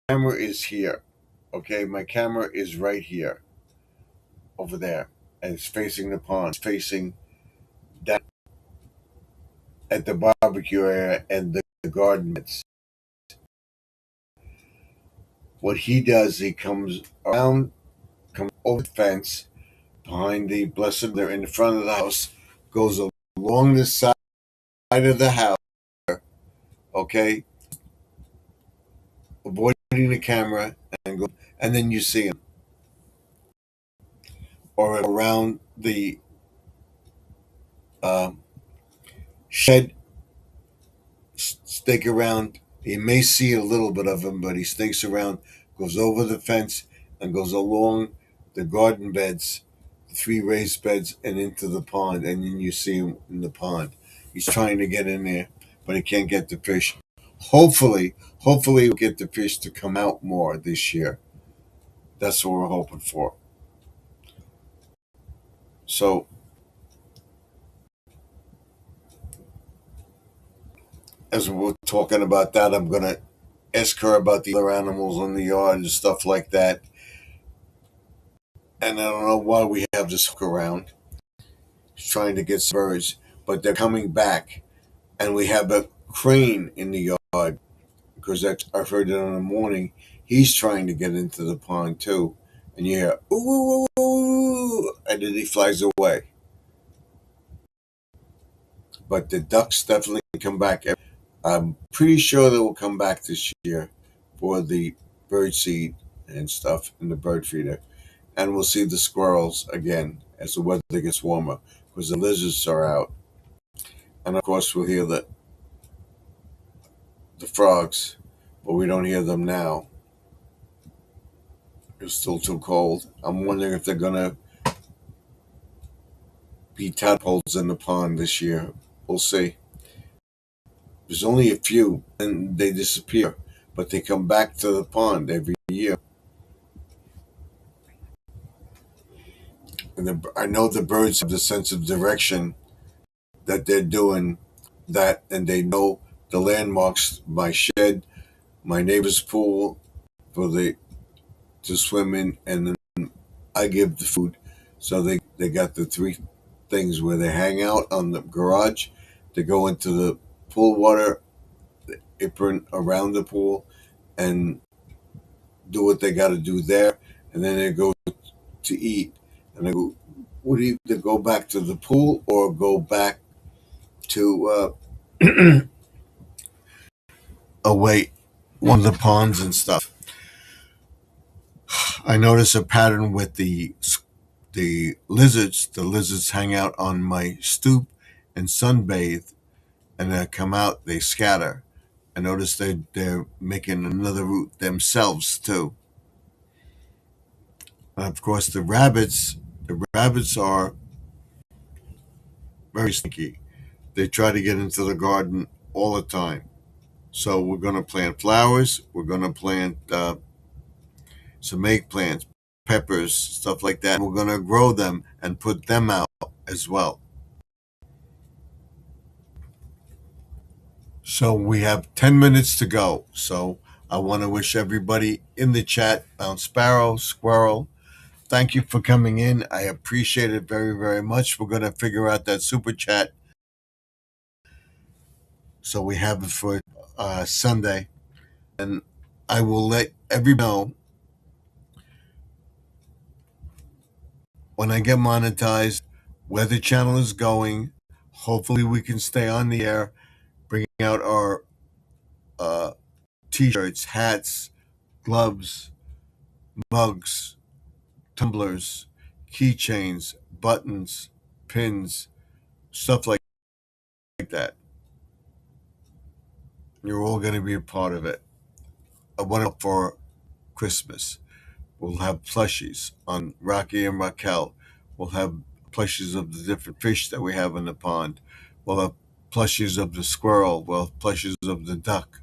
camera is here. Okay, my camera is right here, over there, and it's facing the pond. It's facing down at the barbecue area and the garden beds. What he does, he comes around, comes over the fence behind the blessed. They're in the front of the house, goes along the side of the house. Okay, avoiding the camera and then you see him, or around the uh, shed, stake around. You may see a little bit of him, but he stakes around, goes over the fence, and goes along the garden beds, the three raised beds, and into the pond. And then you see him in the pond. He's trying to get in there, but he can't get the fish. Hopefully, we'll get the fish to come out more this year. That's what we're hoping for. So, as we're talking about that, I'm going to ask her about the other animals in the yard and stuff like that. And I don't know why we have this hook around. He's trying to get some birds, but they're coming back. And we have a crane in the yard because I've heard it in the morning. He's trying to get into the pond too. And you hear, ooh, ooh, ooh, and then he flies away. But the ducks definitely come back. I'm pretty sure they will come back this year for the bird seed and stuff and the bird feeder. And we'll see the squirrels again as the weather gets warmer because the lizards are out. And of course, we'll hear the frogs, but we don't hear them now. It's still too cold. I'm wondering if they're going to be tadpoles in the pond this year. We'll see. There's only a few, and they disappear, but they come back to the pond every year. And I know the birds have the sense of direction that they're doing that, and they know the landmarks, my shed, my neighbor's pool for the to swim in, and then I give the food. So they got the three things where they hang out on the garage, they go into the pool water, the apron around the pool, and do what they got to do there, and then they go to eat, and they would either go back to the pool or go back to away one of the ponds and stuff. I notice a pattern with the lizards. The lizards hang out on my stoop and sunbathe, and they come out. They scatter. I notice they're making another route themselves too. And of course, the rabbits. The rabbits are very sneaky. They try to get into the garden all the time. So we're going to plant flowers. We're going to plant some eggplants, peppers, stuff like that. We're going to grow them and put them out as well. So we have 10 minutes to go. So I want to wish everybody in the chat, Mount Sparrow, Squirrel, thank you for coming in. I appreciate it very, very much. We're going to figure out that super chat So we have it for Sunday. And I will let everybody know when I get monetized where the channel is going. Hopefully, we can stay on the air, bringing out our uh, t-shirts, hats, gloves, mugs, tumblers, keychains, buttons, pins, stuff like that. You're all going to be a part of it. I want it for Christmas. We'll have plushies on Rocky and Raquel. We'll have plushies of the different fish that we have in the pond. We'll have plushies of the squirrel. We'll have plushies of the duck.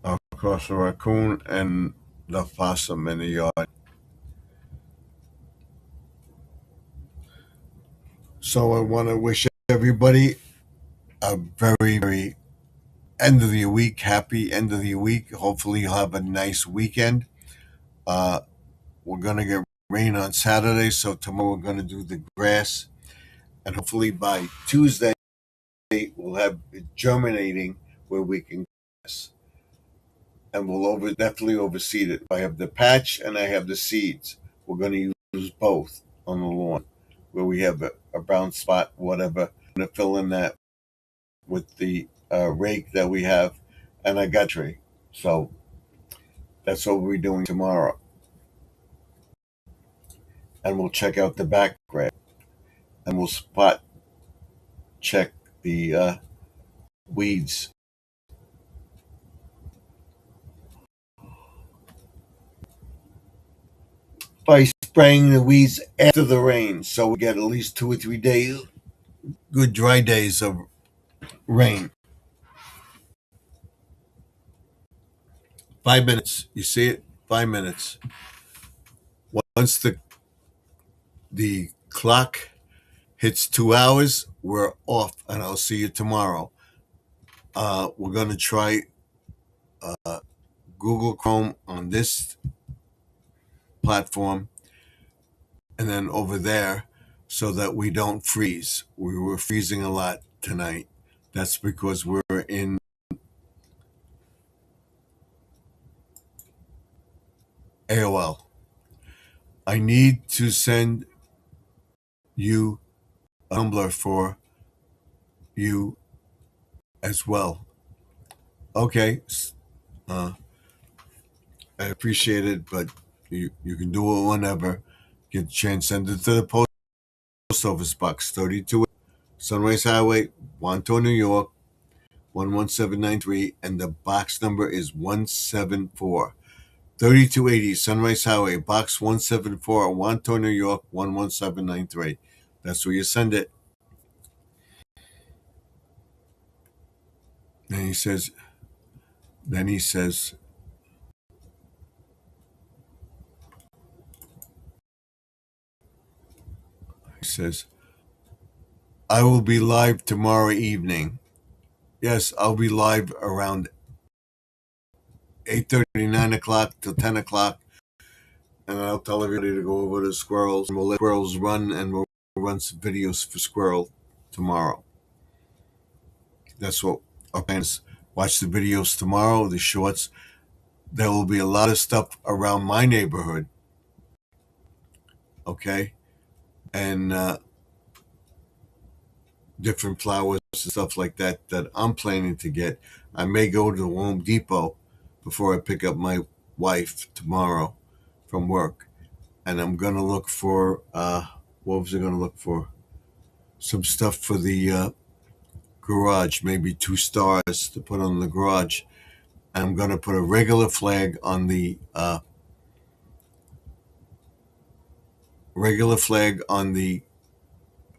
Of course, the raccoon and the possum in the yard. So I want to wish everybody a very, very end of the week, happy end of the week. Hopefully, you'll have a nice weekend. Uh, we're going to get rain on Saturday, so tomorrow we're going to do the grass. And hopefully by Tuesday, we'll have it germinating where we can grass. And we'll definitely overseed it. I have the patch and I have the seeds. We're going to use both on the lawn where we have a brown spot, whatever. I'm going to fill in that with the rake that we have, and I got tree. So that's what we're doing tomorrow. And we'll check out the back grass, and we'll spot check the weeds. By spraying the weeds after the rain, so we get at least 2 or 3 days, good dry days of rain. 5 minutes, you see it? 5 minutes. Once the clock hits 2 hours, we're off, and I'll see you tomorrow. We're gonna try Google Chrome on this platform, and then over there, so that we don't freeze. We were freezing a lot tonight. That's because we're in AOL. I need to send you a Tumblr for you as well. Okay. I appreciate it, but you can do it whenever. Get a chance, send it to the post office box 32 Sunrise Highway, Wantagh, New York 11793, and the box number is 174. 3280 Sunrise Highway, box 174, Wantagh, New York 11793. That's where you send it. Then he says, I will be live tomorrow evening. Yes, I'll be live around 8:30, 9 o'clock till 10 o'clock. And I'll tell everybody to go over to squirrels. And we'll let squirrels run, and we'll run some videos for squirrel tomorrow. That's what our plan is. Watch the videos tomorrow, the shorts. There will be a lot of stuff around my neighborhood. Okay? And different flowers and stuff like that I'm planning to get. I may go to Home Depot before I pick up my wife tomorrow from work. And I'm going to look for, what was I going to look for? Some stuff for the garage, maybe 2 stars to put on the garage. And I'm going to put a regular flag on the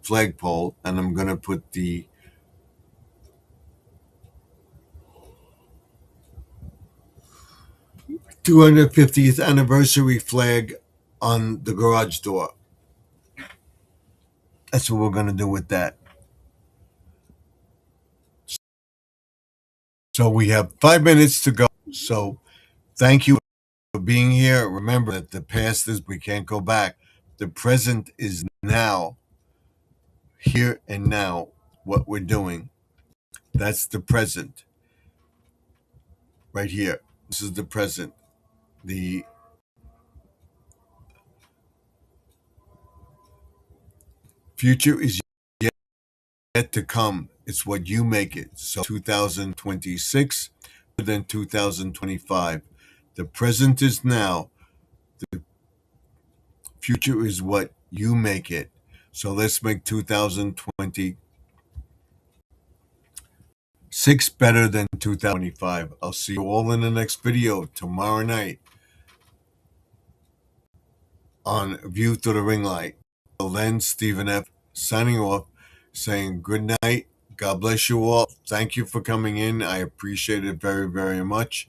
flagpole, and I'm going to put the 250th anniversary flag on the garage door. That's what we're going to do with that. So we have 5 minutes to go. So thank you for being here. Remember that the past is, we can't go back. The present is now, here and now. what we're doing. That's the present right here. This is the present. The future is yet to come. It's what you make it. So 2026, then 2025. The present is now. The future is what you make it. So let's make 2026 better than 2025. I'll see you all in the next video tomorrow night on View Through the Ring Light. Till then, Stephen F. signing off, saying good night. God bless you all. Thank you for coming in. I appreciate it very, very much.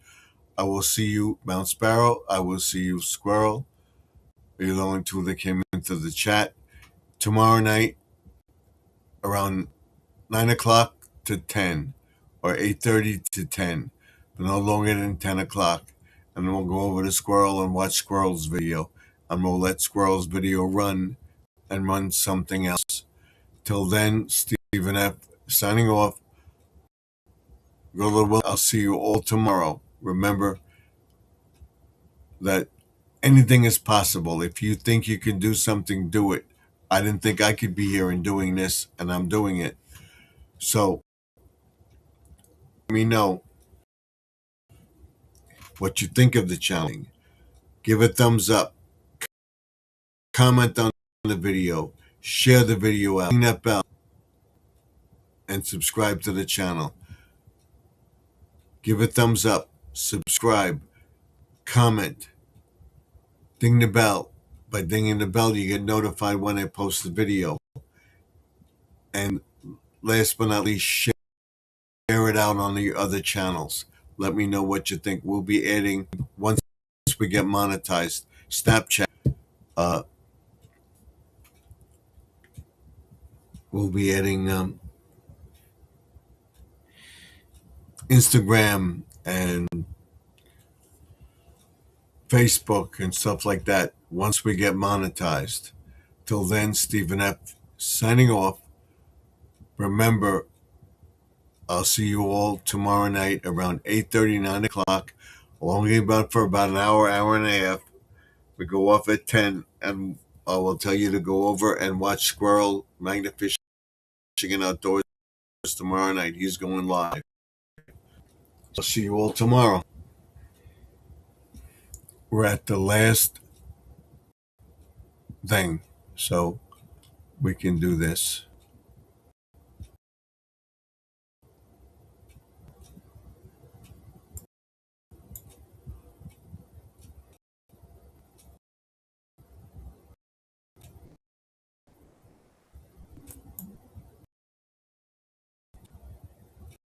I will see you, Mount Sparrow. I will see you, Squirrel. You're the only two that came into the chat. Tomorrow night, around 9 o'clock to 10, or 8:30 to 10, but no longer than 10 o'clock. And then we'll go over to Squirrel and watch Squirrel's video. And we'll let Squirrel's video run and run something else. Till then, Stephen F. signing off. Go to the will. I'll see you all tomorrow. Remember that anything is possible. If you think you can do something, do it. I didn't think I could be here and doing this, and I'm doing it. So let me know what you think of the challenge. Give a thumbs up. Comment on the video. Share the video out. Ring that bell. And subscribe to the channel. Give a thumbs up. Subscribe. Comment. Ding the bell. By dinging the bell, you get notified when I post the video. And last but not least, share it out on the other channels. Let me know what you think. We'll be adding, once we get monetized, Snapchat. We'll be adding Instagram and Facebook and stuff like that once we get monetized. Till then, Stephen F. signing off. Remember, I'll see you all tomorrow night around 8:30, 9 o'clock. Only for about an hour, hour and a half. We go off at 10, and I will tell you to go over and watch Squirrel Magnafishing and Outdoors tomorrow night. He's going live. I'll see you all tomorrow. We're at the last thing, so we can do this.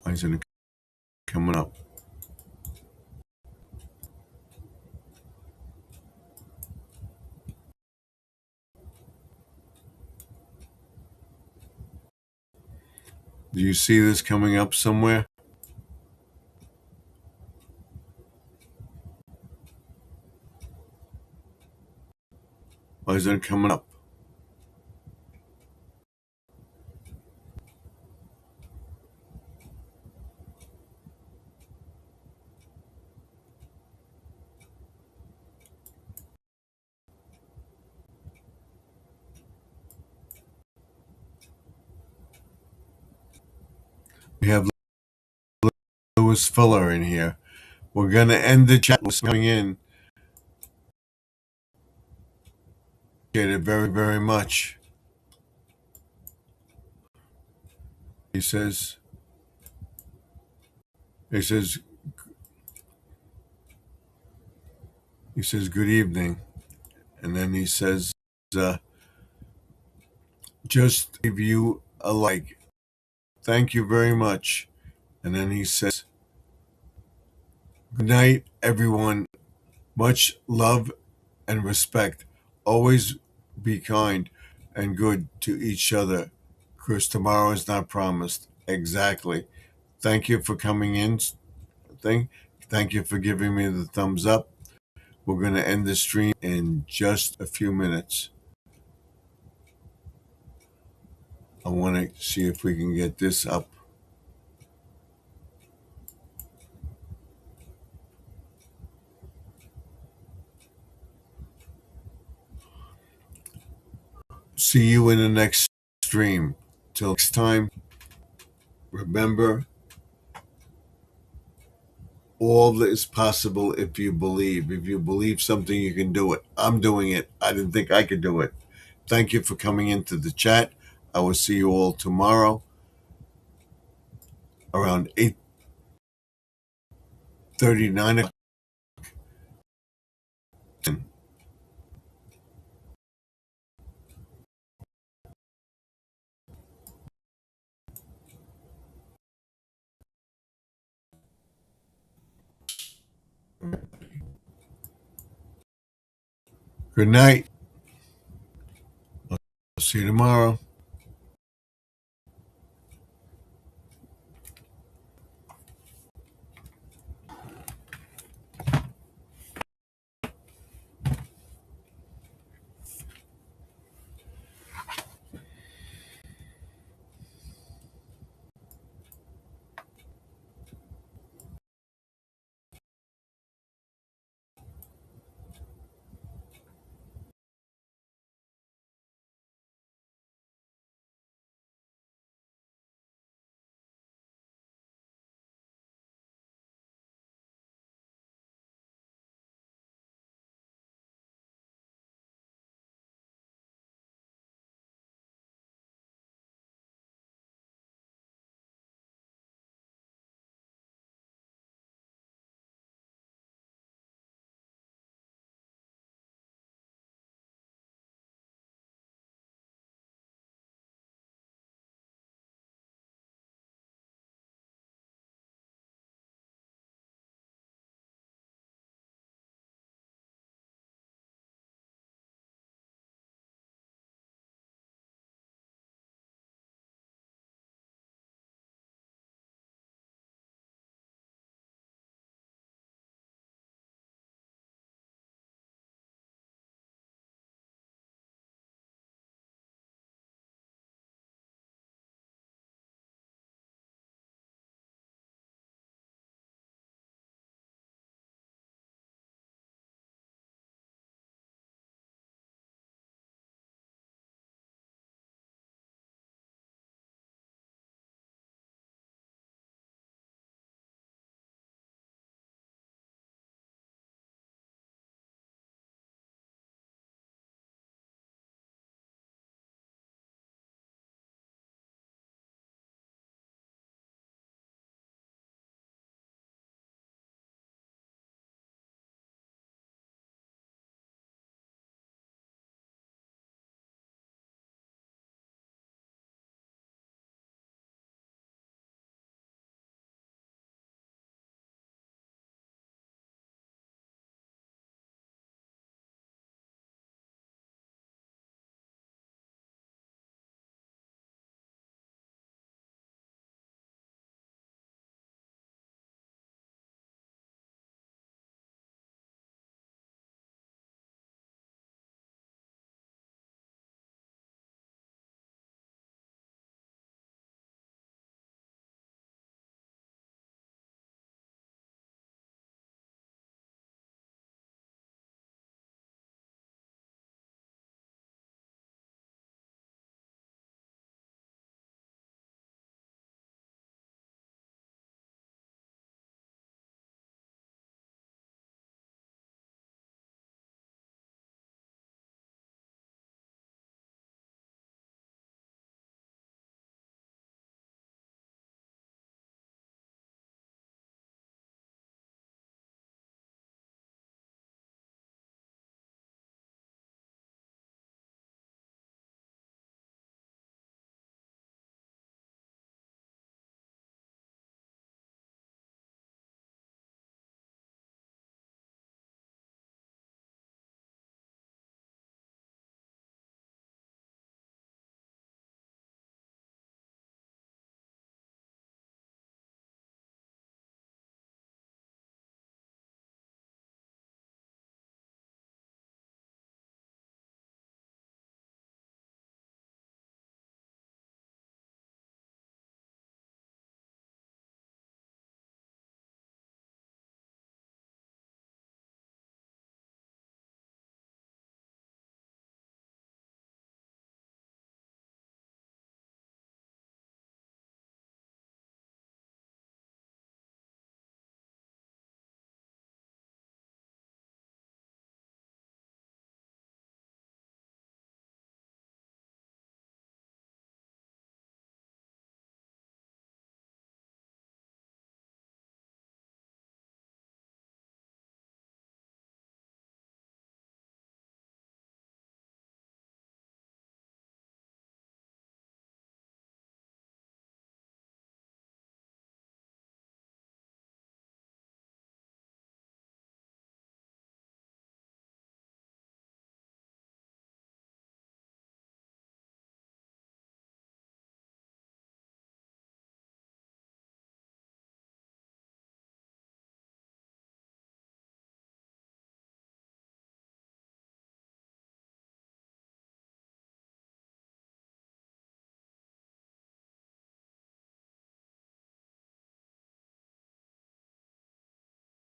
Why isn't it coming up? Do you see this coming up somewhere? Why isn't it coming up? We have Louis Fuller in here. We're going to end the chat with coming in. Appreciate it very, very much. He says, good evening. And then he says, just give you a like. Thank you very much. And then he says, good night, everyone. Much love and respect. Always be kind and good to each other, because tomorrow is not promised. Exactly. Thank you for coming in. Thank you for giving me the thumbs up. We're going to end the stream in just a few minutes. I want to see if we can get this up. See you in the next stream. Till next time, remember, all that is possible if you believe. If you believe something, you can do it. I'm doing it. I didn't think I could do it. Thank you for coming into the chat. I will see you all tomorrow around 8:39. Good night. I'll see you tomorrow.